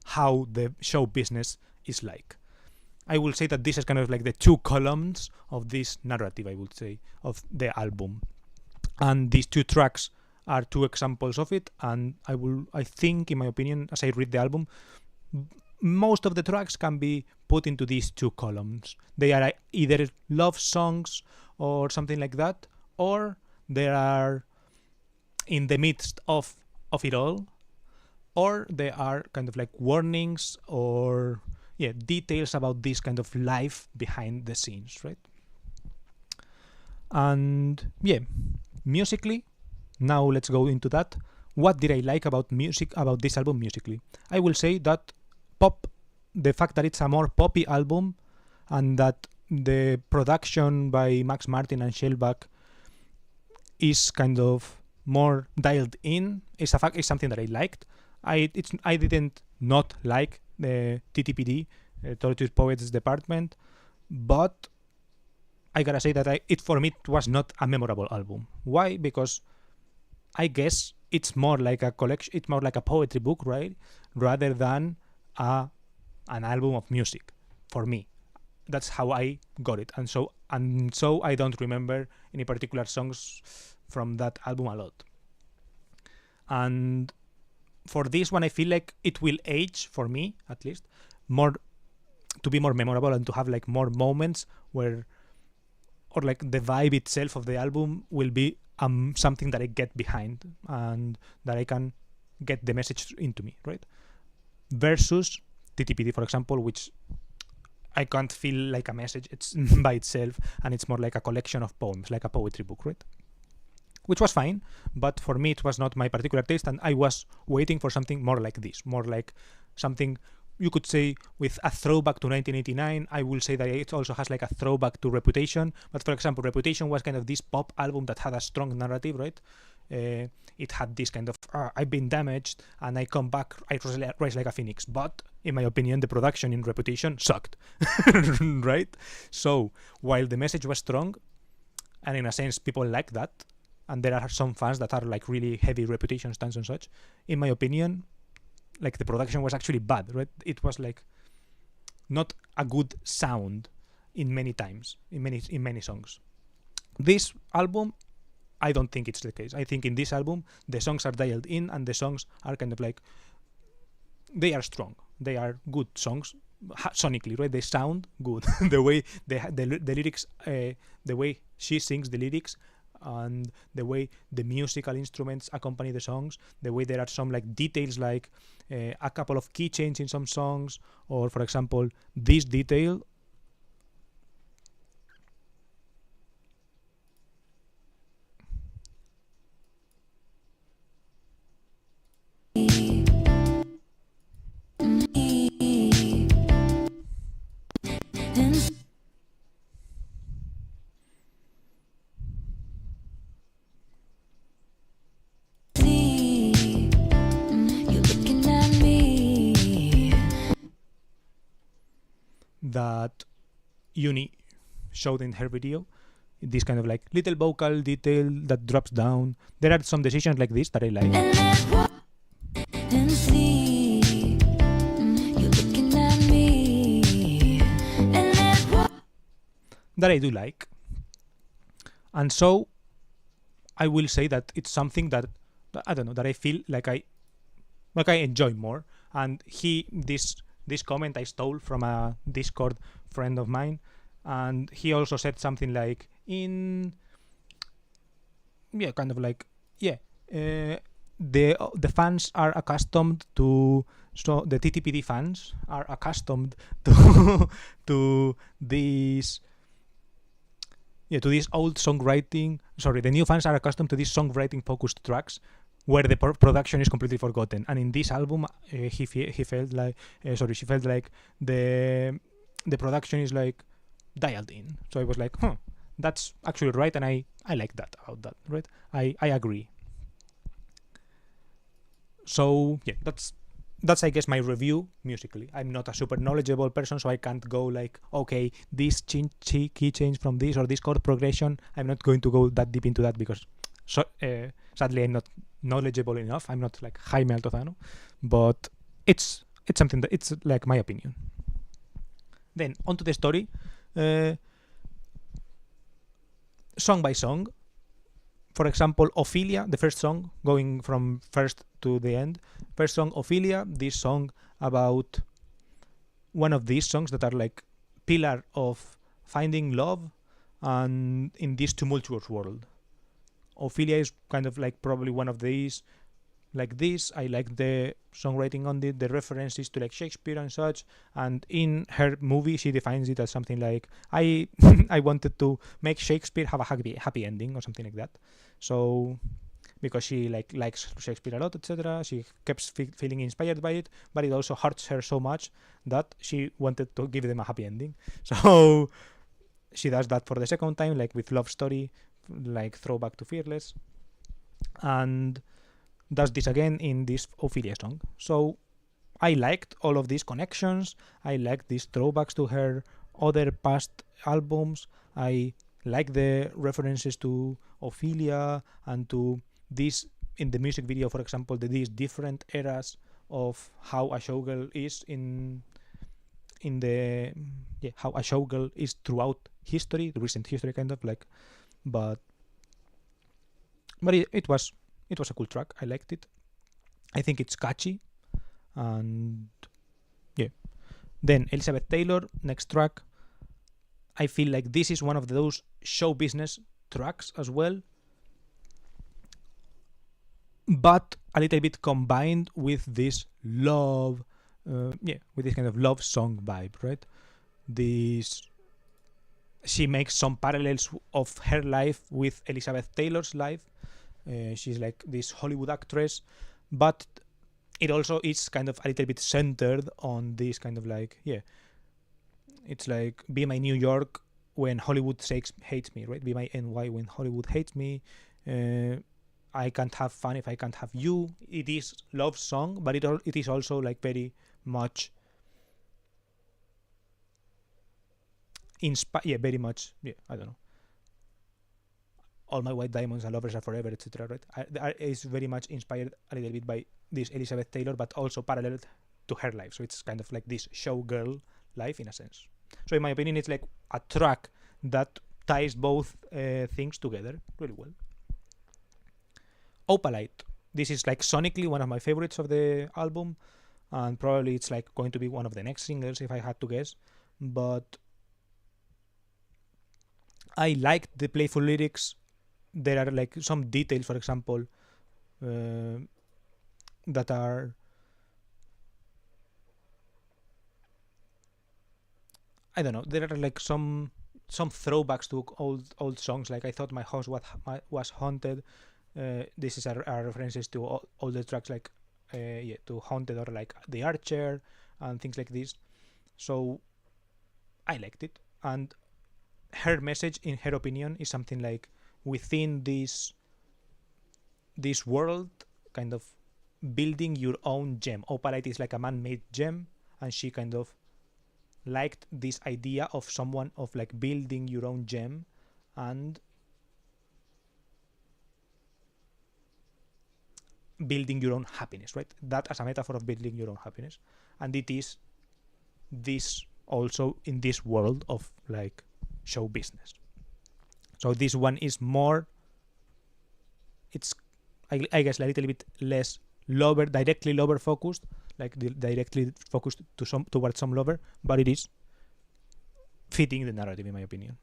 A: how the show business is like. I will say that this is kind of like the two columns of this narrative, I would say, of the album. And these two tracks are two examples of it, and I think, in my opinion, as I read the album, most of the tracks can be put into these two columns. They are either love songs or something like that, or they are in the midst of it all, or they are kind of like warnings or details about this kind of life behind the scenes, right? And musically, now let's go into that. What did I like about this album musically? I will say that the fact that it's a more poppy album and that the production by Max Martin and Shellback is kind of more dialed in. Is something that I liked. I didn't not like the TTPD, Tortured Poets Department, but I gotta say that for me it was not a memorable album. Why? Because I guess it's more like a collection. It's more like a poetry book, right? Rather than an album of music. For me, that's how I got it, and so I don't remember any particular songs from that album a lot. And for this one, I feel like it will age, for me at least, more, to be more memorable and to have like more moments where, or like the vibe itself of the album will be something that I get behind and that I can get the message into me, right? Versus TTPD, for example, which I can't feel like a message. It's by itself, and it's more like a collection of poems, like a poetry book, right? Which was fine, but for me it was not my particular taste, and I was waiting for something more like this, more like something you could say with a throwback to 1989. I will say that it also has like a throwback to Reputation, but for example, Reputation was kind of this pop album that had a strong narrative, right? It had this kind of I've been damaged and I come back, I rise like a phoenix. But in my opinion, the production in Reputation sucked, right? So while the message was strong, and in a sense people like that, and there are some fans that are like really heavy Reputation stands and such, in my opinion, like the production was actually bad, right? It was like not a good sound in many times, in many songs. This album, I don't think it's the case. I think in this album the songs are dialed in, and the songs are kind of like, they are strong, they are good songs sonically, right? They sound good. The way the lyrics, the way she sings the lyrics, and the way the musical instruments accompany the songs, the way there are some like details, like a couple of key changes in some songs, or for example this detail. That Uni showed in her video, this kind of like little vocal detail that drops down. There are some decisions like this that I like. That I do like. And so I will say that it's something that I don't know, that I feel like I enjoy more. And this comment I stole from a Discord friend of mine, and he also said something like the fans are accustomed to, so the TTPD fans are accustomed to to this old songwriting. Sorry, the new fans are accustomed to these songwriting focused tracks where the production is completely forgotten. And in this album, she felt like the production is like dialed in. So I was like, that's actually right, and I like that about that, right? I agree. So yeah, that's I guess my review musically. I'm not a super knowledgeable person, so I can't go like, okay, this key change from this or this chord progression. I'm not going to go that deep into that because sadly I'm not knowledgeable enough. I'm not like Jaime Altozano, but it's something that it's like my opinion. Then onto the story, song by song. For example, Ophelia, the first song, going from first to the end. First song, Ophelia, this song about one of these songs that are like pillar of finding love and in this tumultuous world. Ophelia is kind of like probably one of these like this. I like the songwriting on it, the references to like Shakespeare and such, and in her movie she defines it as something like I wanted to make Shakespeare have a happy ending or something like that. So because she likes Shakespeare a lot, etc. She kept feeling inspired by it, but it also hurts her so much that she wanted to give them a happy ending. So she does that for the second time, like with Love Story, like throwback to Fearless, and does this again in this Ophelia song. So I liked all of these connections. I liked these throwbacks to her other past albums. I like the references to Ophelia and to this in the music video, for example, these different eras of how a showgirl is in the how a showgirl is throughout history, the recent history, kind of like, but it was a cool track. I liked it. I think it's catchy, and yeah. Then Elizabeth Taylor, next track. I feel like this is one of those show business tracks as well, but a little bit combined with this love, with this kind of love song vibe, right? She makes some parallels of her life with Elizabeth Taylor's life. She's like this Hollywood actress, but it also is kind of a little bit centered on this kind of like, it's like, be my New York when Hollywood hates me, right? Be my NY when Hollywood hates me. I can't have fun if I can't have you. It is love song, but it is also like very much very much, I don't know. All my white diamonds and lovers are forever, etc. Right? It's very much inspired a little bit by this Elizabeth Taylor, but also parallel to her life. So it's kind of like this showgirl life in a sense. So in my opinion, it's like a track that ties both things together really well. Opalite. This is like sonically one of my favorites of the album, and probably it's like going to be one of the next singles if I had to guess. But I liked the playful lyrics. There are like some details, for example, that are, I don't know. There are like some throwbacks to old songs. Like I thought my house was haunted. This is our references to all the tracks, like to Haunted or like The Archer and things like this. So I liked it, and her message, in her opinion, is something like within this world, kind of building your own gem. Opalite is like a man-made gem, and she kind of liked this idea of someone of like building your own gem and building your own happiness, right? That as a metaphor of building your own happiness, and it is this also in this world of like show business. So this one is more, it's I guess a little bit less directly lover focused, like directly focused towards some lover, but it is fitting the narrative in my opinion.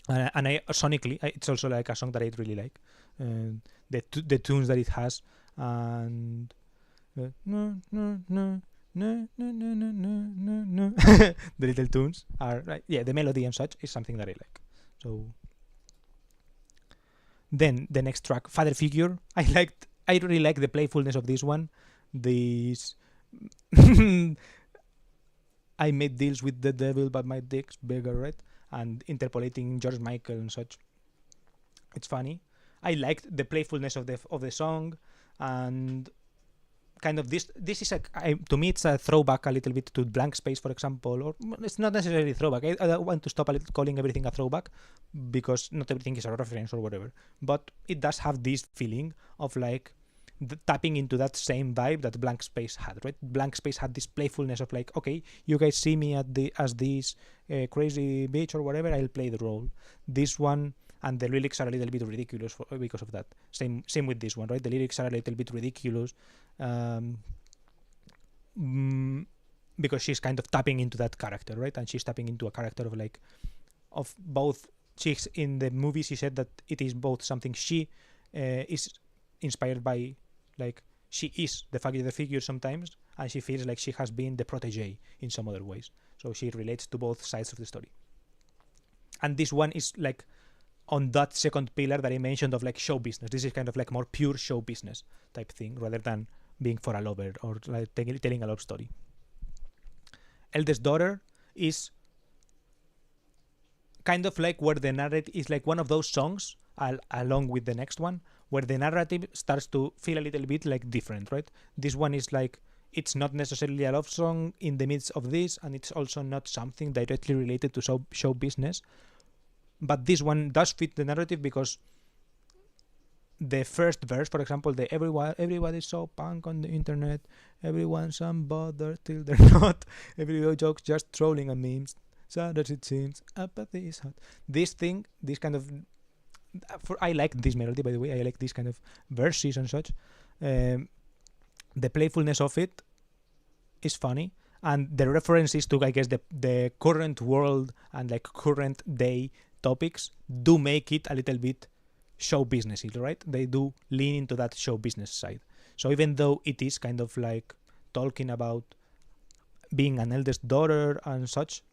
A: And I sonically, it's also like a song that I really like. The tunes that it has, and the little tunes are like, the melody and such is something that I like. So then the next track, Father Figure, I really like the playfulness of this one. This I made deals with the devil, but my dick's bigger, right? And interpolating George Michael and such. It's funny. I liked the playfulness of the song, and kind of this is to me it's a throwback a little bit to Blank Space, for example, or it's not necessarily a throwback. I want to stop calling everything a throwback, because not everything is a reference or whatever, but it does have this feeling of like tapping into that same vibe that Blank Space had, right? Blank Space had this playfulness of like, okay, you guys see me as this crazy bitch or whatever, I'll play the role. This one, and the lyrics are a little bit ridiculous because of that. Same with this one, right? The lyrics are a little bit ridiculous, because she's kind of tapping into that character, right? And she's tapping into a character of like, of both. She's in the movie, she said that it is both something she is inspired by, like she is the figure sometimes, and she feels like she has been the protege in some other ways. So she relates to both sides of the story. And this one is like on that second pillar that I mentioned of like show business. This is kind of like more pure show business type thing rather than being for a lover or like telling a love story. Eldest Daughter is kind of like where the narrative is like one of those songs along with the next one where the narrative starts to feel a little bit like different, right? This one is like it's not necessarily a love song in the midst of this, and it's also not something directly related to show business, but this one does fit the narrative because the first verse, for example, the everybody's so punk on the internet, everyone's unbothered till they're not, every joke's just trolling and memes, sad as it seems, apathy is hot. This kind of I like this melody, by the way. I like this kind of verses and such. The playfulness of it is funny, and the references to, I guess, the current world and like current day topics do make it a little bit show businessy, right? They do lean into that show business side. So even though it is kind of like talking about being an eldest daughter and such,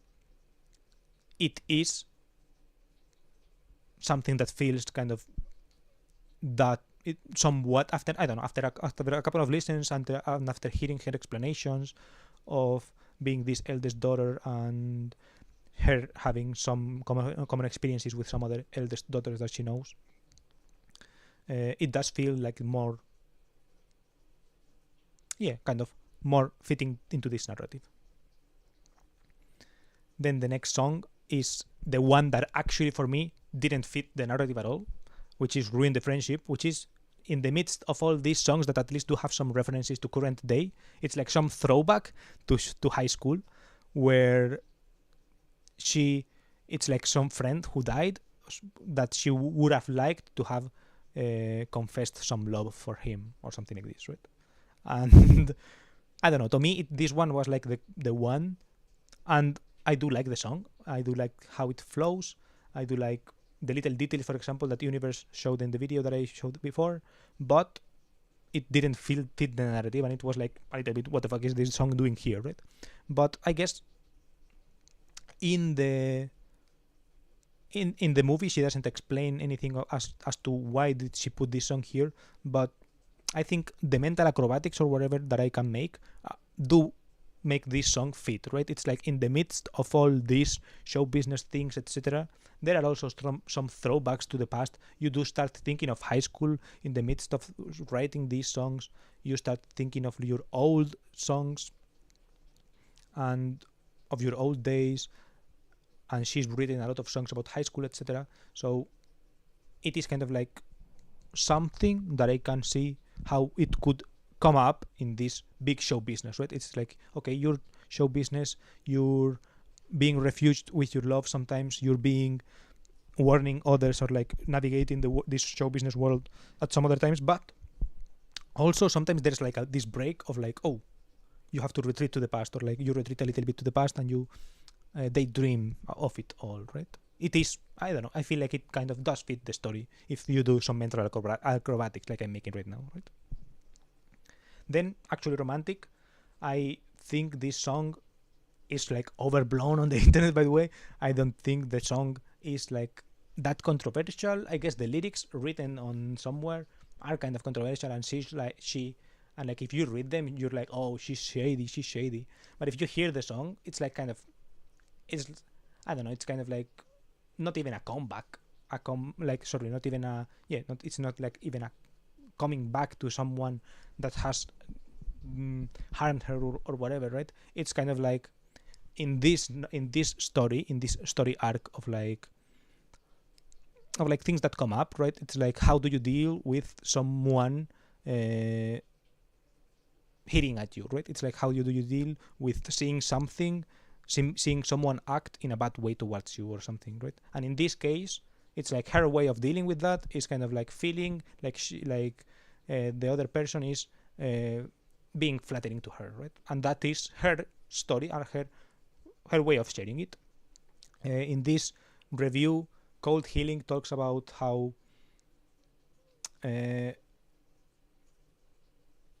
A: it is something that feels kind of that it somewhat after I don't know after a couple of listens and after hearing her explanations of being this eldest daughter and her having some common experiences with some other eldest daughters that she knows, it does feel like more, kind of more fitting into this narrative. Then the next song is the one that actually for me didn't fit the narrative at all, which is Ruin the Friendship, which is in the midst of all these songs that at least do have some references to current day. It's like some throwback to high school where it's like some friend who died that she would have liked to have confessed some love for him or something like this, right? And I don't know, to me this one was like the one, and I do like the song. I do like how it flows. I do like the little details, for example, that Universe showed in the video that I showed before, but it didn't fit the narrative, and it was like a little bit, what the fuck is this song doing here, right? But I guess in the movie she doesn't explain anything as to why did she put this song here, but I think the mental acrobatics or whatever that I can make do make this song fit, right? It's like in the midst of all these show business things, etc., there are also some throwbacks to the past. You do start thinking of high school in the midst of writing these songs. You start thinking of your old songs and of your old days, and she's written a lot of songs about high school, etc. So it is kind of like something that I can see how it could come up in this big show business, right? It's like, okay, you're show business, you're being refuged with your love sometimes, you're being warning others or like navigating this show business world at some other times, but also sometimes there's like this break of like, oh, you have to retreat to the past, or like you retreat a little bit to the past and you daydream of it all, right? It is, I don't know, I feel like it kind of does fit the story if you do some mental acrobatics like I'm making right now, right? Then Actually Romantic, I think this song is like overblown on the internet, by the way. I don't think the song is like that controversial. I guess the lyrics written on somewhere are kind of controversial, and and like if you read them, you're like, oh, she's shady. But if you hear the song, it's like kind of, I don't know, it's kind of like not even a comeback, it's not like even a coming back to someone that has harmed her or whatever, right? It's kind of like in this story arc of like things that come up, right? It's like, how do you deal with someone hitting at you, right? It's like, how do you deal with seeing someone act in a bad way towards you or something, right? And in this case, it's like her way of dealing with that is kind of like feeling like the other person is being flattering to her, right? And that is her story and her way of sharing it. In this review, Cold Healing talks about how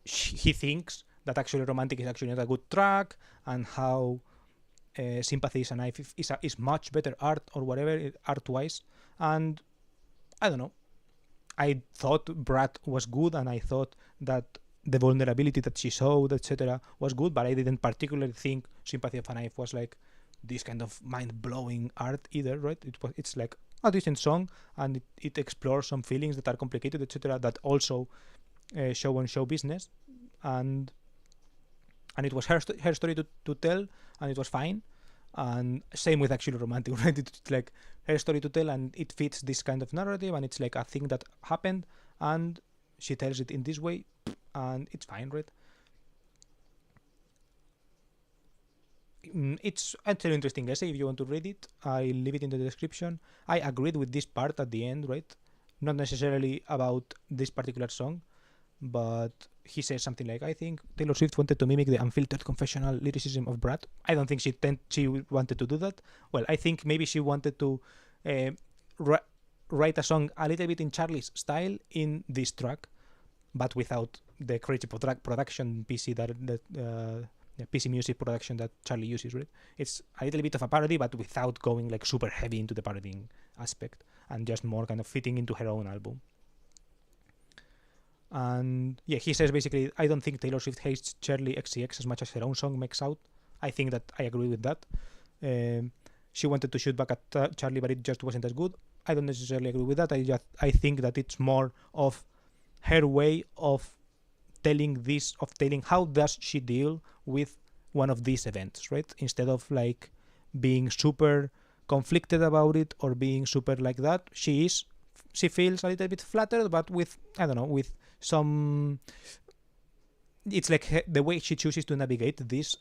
A: he thinks that Actually Romantic is actually not a good track, and how Sympathy is a Knife is much better art or whatever, art-wise. And I don't know. I thought Brat was good, and I thought that the vulnerability that she showed, etc., was good, but I didn't particularly think Sympathy of a Knife was like this kind of mind-blowing art either, right? It's like a decent song, and it explores some feelings that are complicated, etc., that also show on show business, and it was her story to tell, and it was fine. And same with Actually Romantic, right? It's like her story to tell, and it fits this kind of narrative, and it's like a thing that happened, and she tells it in this way, and it's fine, right? It's actually an interesting essay. If you want to read it, I leave it in the description. I agreed with this part at the end, right? Not necessarily about this particular song, but he says something like, I think Taylor Swift wanted to mimic the unfiltered confessional lyricism of Brad. I don't think she wanted to do that. Well, I think maybe she wanted to write a song a little bit in Charlie's style in this track, but without the crazy production PC PC music production that Charlie uses, right? It's a little bit of a parody, but without going like super heavy into the parodying aspect, and just more kind of fitting into her own album. And yeah, he says basically, I don't think Taylor Swift hates Charlie XCX as much as her own song makes out. I think that I agree with that. She wanted to shoot back at Charlie, but it just wasn't as good. I don't necessarily agree with that. I think that it's more of her way of telling how does she deal with one of these events, right? Instead of like being super conflicted about it or being super like that, she feels a little bit flattered, but with, I don't know, with some, it's like the way she chooses to navigate these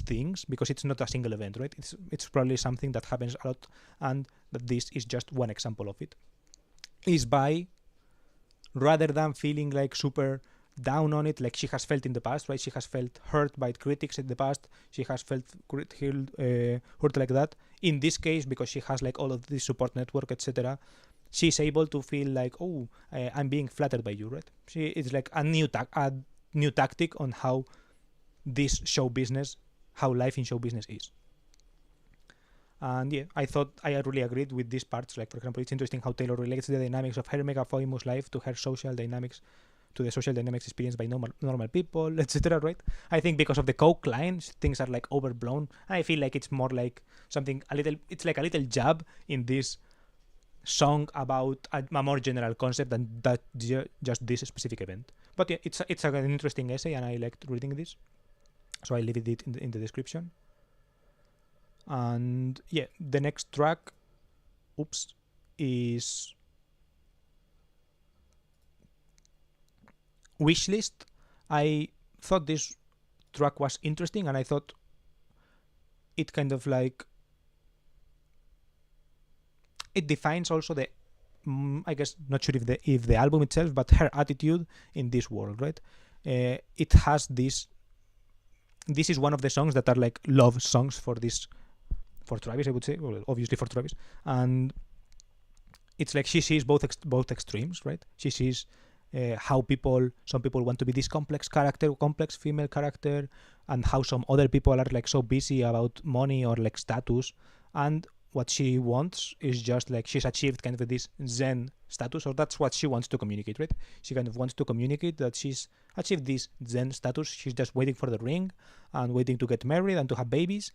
A: things, because it's not a single event, right? It's probably something that happens a lot, and that this is just one example of it, is by, rather than feeling like super down on it like she has felt in the past, right? She has felt hurt by critics in the past, she has felt hurt like that. In this case, because she has like all of this support network, etc., she's able to feel like, oh, I'm being flattered by you, right? It's like a new tactic on how this show business, how life in show business is. And yeah, I thought I really agreed with these parts. Like, for example, it's interesting how Taylor relates the dynamics of her mega famous life to her social dynamics, to the social dynamics experienced by normal people, etc., right? I think because of the Coke line, things are like overblown. I feel like it's more like something it's like a little jab in this song about a more general concept than that just this specific event. But yeah, it's an interesting essay, and I liked reading this, so I leave it in the description. And yeah, the next track, is Wishlist. I thought this track was interesting, and I thought it kind of like, it defines also the, I guess, not sure if the album itself, but her attitude in this world, right? It has this is one of the songs that are like love songs for Travis, I would say, well, obviously for Travis, and it's like she sees both extremes, right? She sees how some people want to be this complex female character, and how some other people are like so busy about money or like status, and what she wants is just like, she's achieved kind of this Zen status, or that's what she wants to communicate, right? She kind of wants to communicate that she's achieved this Zen status. She's just waiting for the ring and waiting to get married and to have babies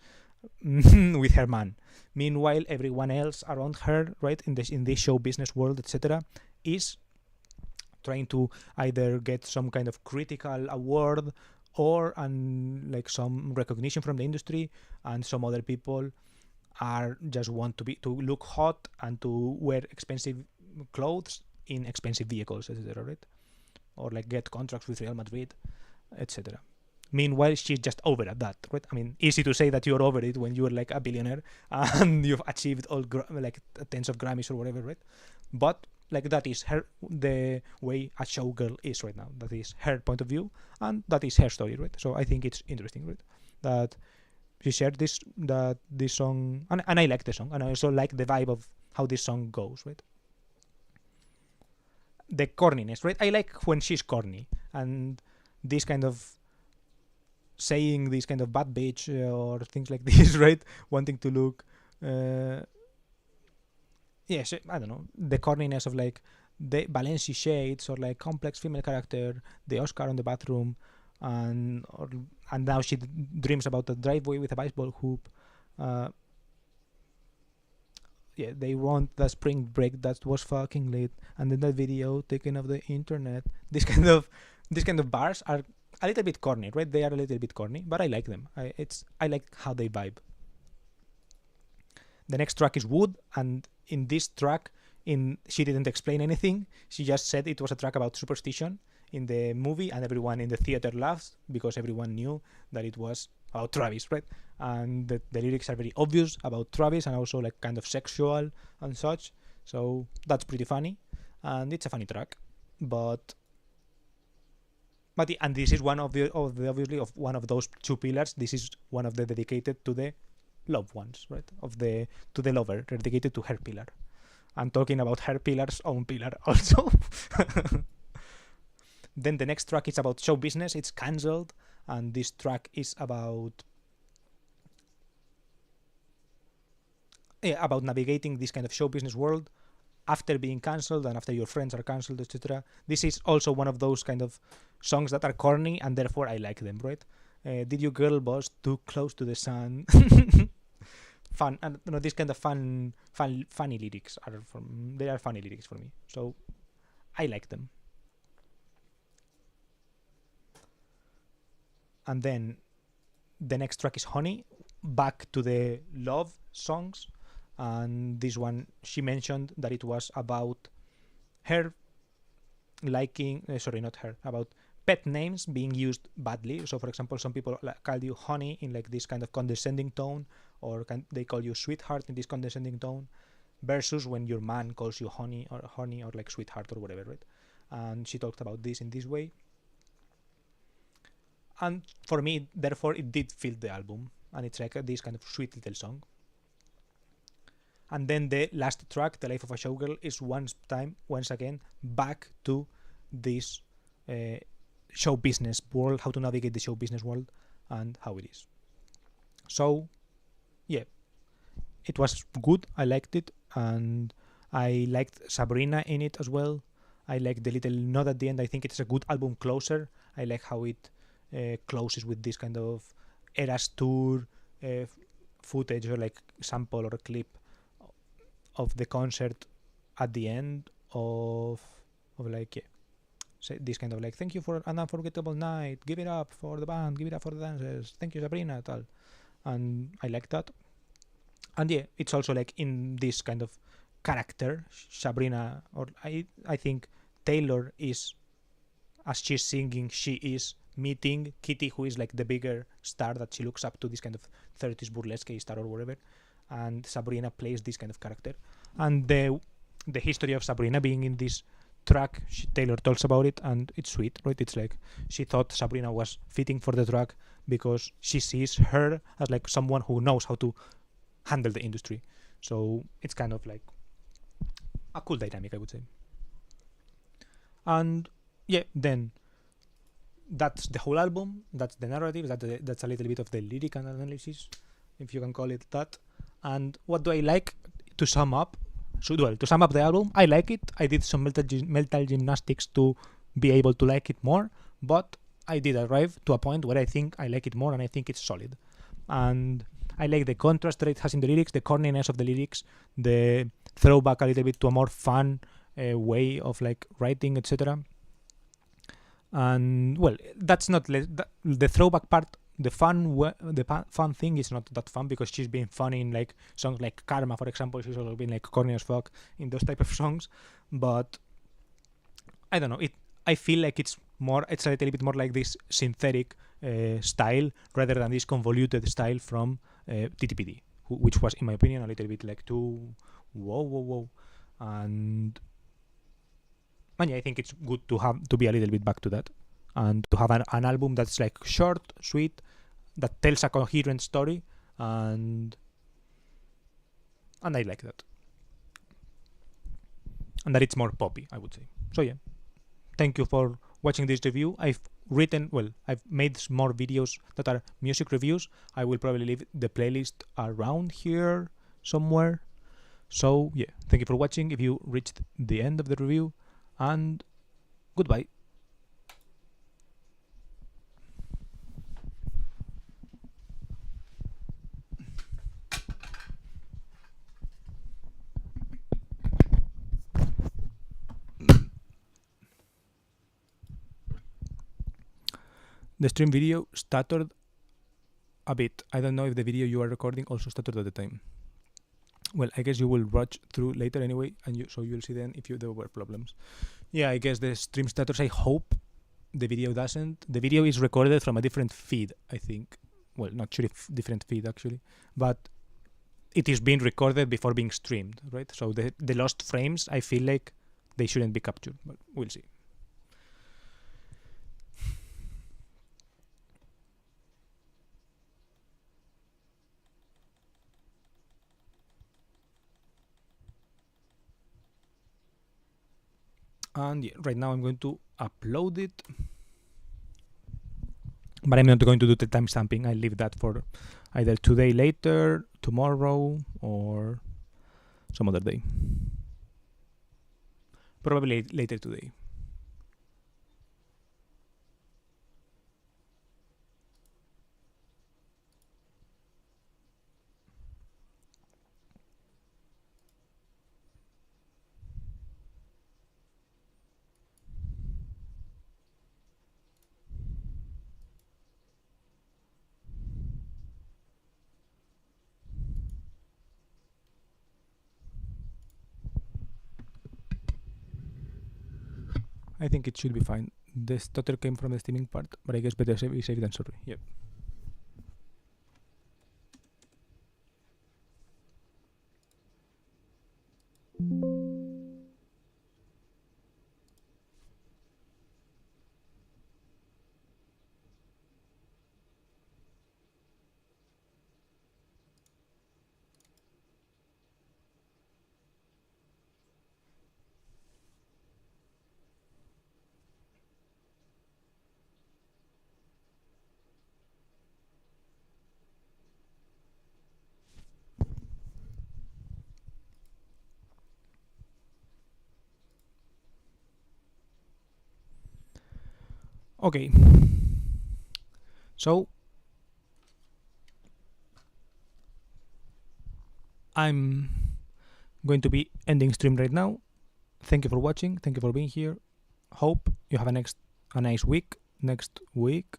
A: with her man. Meanwhile, everyone else around her, right, in this show business world, etc., is trying to either get some kind of critical award or like some recognition from the industry, and some other people are just want to look hot and to wear expensive clothes in expensive vehicles, etc., right? Or like get contracts with Real Madrid, etc. Meanwhile, she's just over at that, right? I mean, easy to say that you're over it when you're like a billionaire and you've achieved all like tens of Grammys or whatever, right? But like, that is the way a showgirl is right now. That is her point of view, and that is her story, right? So I think it's interesting, right, that she shared this song, and I like the song, and I also like the vibe of how this song goes, right? The corniness, right? I like when she's corny, and this kind of saying this kind of bad bitch or things like this, right? Wanting to look yes, I don't know, the corniness of like the Balenci shades or like complex female character, the Oscar on the bathroom, and now she dreams about a driveway with a baseball hoop. Uh, yeah, they want the spring break that was fucking lit, and then the video taken off the internet. This kind of bars are a little bit corny, right? They are a little bit corny, but I like them. I like how they vibe. The next track is Wood, and in this track, she didn't explain anything. She just said it was a track about superstition in the movie, and everyone in the theater laughs because everyone knew that it was about Travis, right? And the lyrics are very obvious about Travis and also like kind of sexual and such. So that's pretty funny, and it's a funny track. But and this is one of the obviously of one of those two pillars. This is one of the dedicated to the loved ones, right? To the lover, dedicated to her pillar. I'm talking about her pillar's own pillar also. Then the next track is about show business. It's cancelled, and this track is about navigating this kind of show business world after being cancelled and after your friends are cancelled, etc. This is also one of those kind of songs that are corny, and therefore I like them, right? Did your girl boss too close to the sun? Fun, and this kind of funny lyrics they are funny lyrics for me, so I like them. And then the next track is Honey, back to the love songs, and this one she mentioned that it was about her liking sorry, not her, about pet names being used badly. So for example, some people call you honey in like this kind of condescending tone, or they call you sweetheart in this condescending tone, versus when your man calls you honey or like sweetheart or whatever, right? And she talked about this in this way, and for me therefore it did fill the album, and it's like this kind of sweet little song. And then the last track, The Life of a Showgirl, is once again back to this show business world, how to navigate the show business world and how it is. So yeah, it was good. I liked it, and I liked Sabrina in it as well. I like the little nod at the end. I think it's a good album closer. I like how it closes with this kind of Eras tour footage, or like sample or a clip of the concert at the end of like, yeah, so this kind of like, thank you for an unforgettable night, give it up for the band, give it up for the dancers, thank you Sabrina, tal. And I like that. And yeah, it's also like in this kind of character, Sabrina, or I think Taylor is, as she's singing, she is meeting Kitty, who is like the bigger star that she looks up to, this kind of 30s burlesque star or whatever, and Sabrina plays this kind of character. And the history of Sabrina being in this track, Taylor talks about it, and it's sweet, right? It's like she thought Sabrina was fitting for the track because she sees her as like someone who knows how to handle the industry. So it's kind of like a cool dynamic, I would say. And yeah, then that's the whole album, that's the narrative, that's a little bit of the lyric analysis, if you can call it that. And what do I like? To sum up the album, I like it. I did some mental gymnastics to be able to like it more, but I did arrive to a point where I think I like it more, and I think it's solid. And I like the contrast that it has in the lyrics, the corniness of the lyrics, the throwback a little bit to a more fun way of like writing, etc. And well, that's not the throwback part. The fun thing is not that fun, because she's been funny in like songs like Karma, for example. She's also been like corny as fuck in those type of songs. But I don't know. I feel like it's a little bit more like this synthetic style rather than this convoluted style from TTPD, which was, in my opinion, a little bit like too whoa. And yeah, I think it's good to be a little bit back to that, and to have an album that's like short, sweet, that tells a coherent story, and I like that. And that it's more poppy, I would say. So yeah, thank you for watching this review. I've made more videos that are music reviews. I will probably leave the playlist around here somewhere. So yeah, thank you for watching if you reached the end of the review, and goodbye. The stream video stuttered a bit. I don't know if the video you are recording also stuttered at the time. Well, I guess you will watch through later anyway, and so you'll see then if there were problems. Yeah, I guess the stream stutters. I hope the video doesn't. The video is recorded from a different feed, I think. Well, not sure if different feed actually, but it is being recorded before being streamed, right? So the lost frames, I feel like they shouldn't be captured, but we'll see. And yeah, right now I'm going to upload it, but I'm not going to do the timestamping. I'll leave that for either today later, tomorrow, or some other day. Probably later today. I think it should be fine. The stutter came from the steaming part, but I guess better be safe than sorry. Yep. Okay. So I'm going to be ending stream right now. Thank you for watching. Thank you for being here. Hope you have a nice week. Next week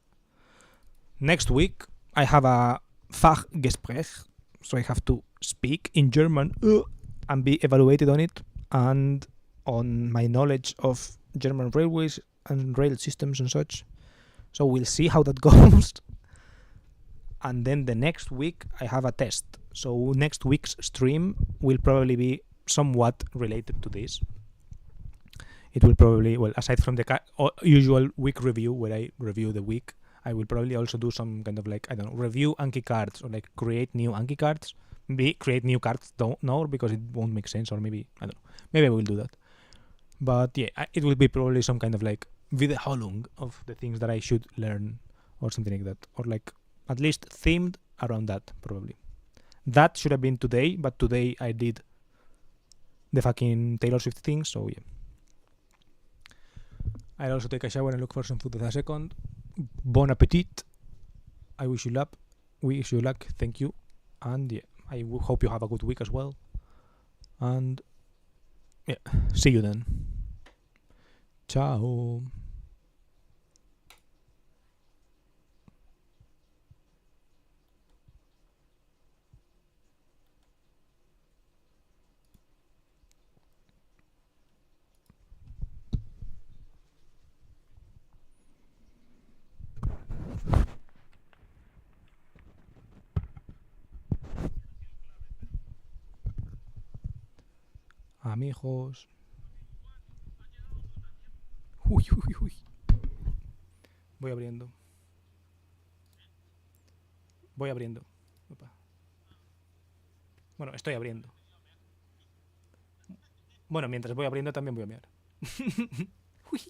A: I have a Fachgespräch, so I have to speak in German and be evaluated on it and on my knowledge of German railways and rail systems and such. So we'll see how that goes. And then the next week I have a test. So next week's stream will probably be somewhat related to this. It will probably, well, aside from the usual week review where I review the week, I will probably also do some kind of like, I don't know, review Anki cards or like create new Anki cards. Maybe create new cards, don't know, because it won't make sense, or maybe, I don't know, maybe I will do that. But yeah, it will be probably some kind of like Wiederholung of the things that I should learn or something like that, or like at least themed around that, probably. That should have been today, but today I did the fucking Taylor Swift thing, so yeah. I'll also take a shower and look for some food in a second. Bon appetit. I wish you luck. Thank you. And yeah, I hope you have a good week as well. And yeah, see you then. Ciao. Amigos. Uy, uy, uy. Voy abriendo. Opa. Bueno, estoy abriendo. Bueno, mientras voy abriendo también voy a mirar. Uy.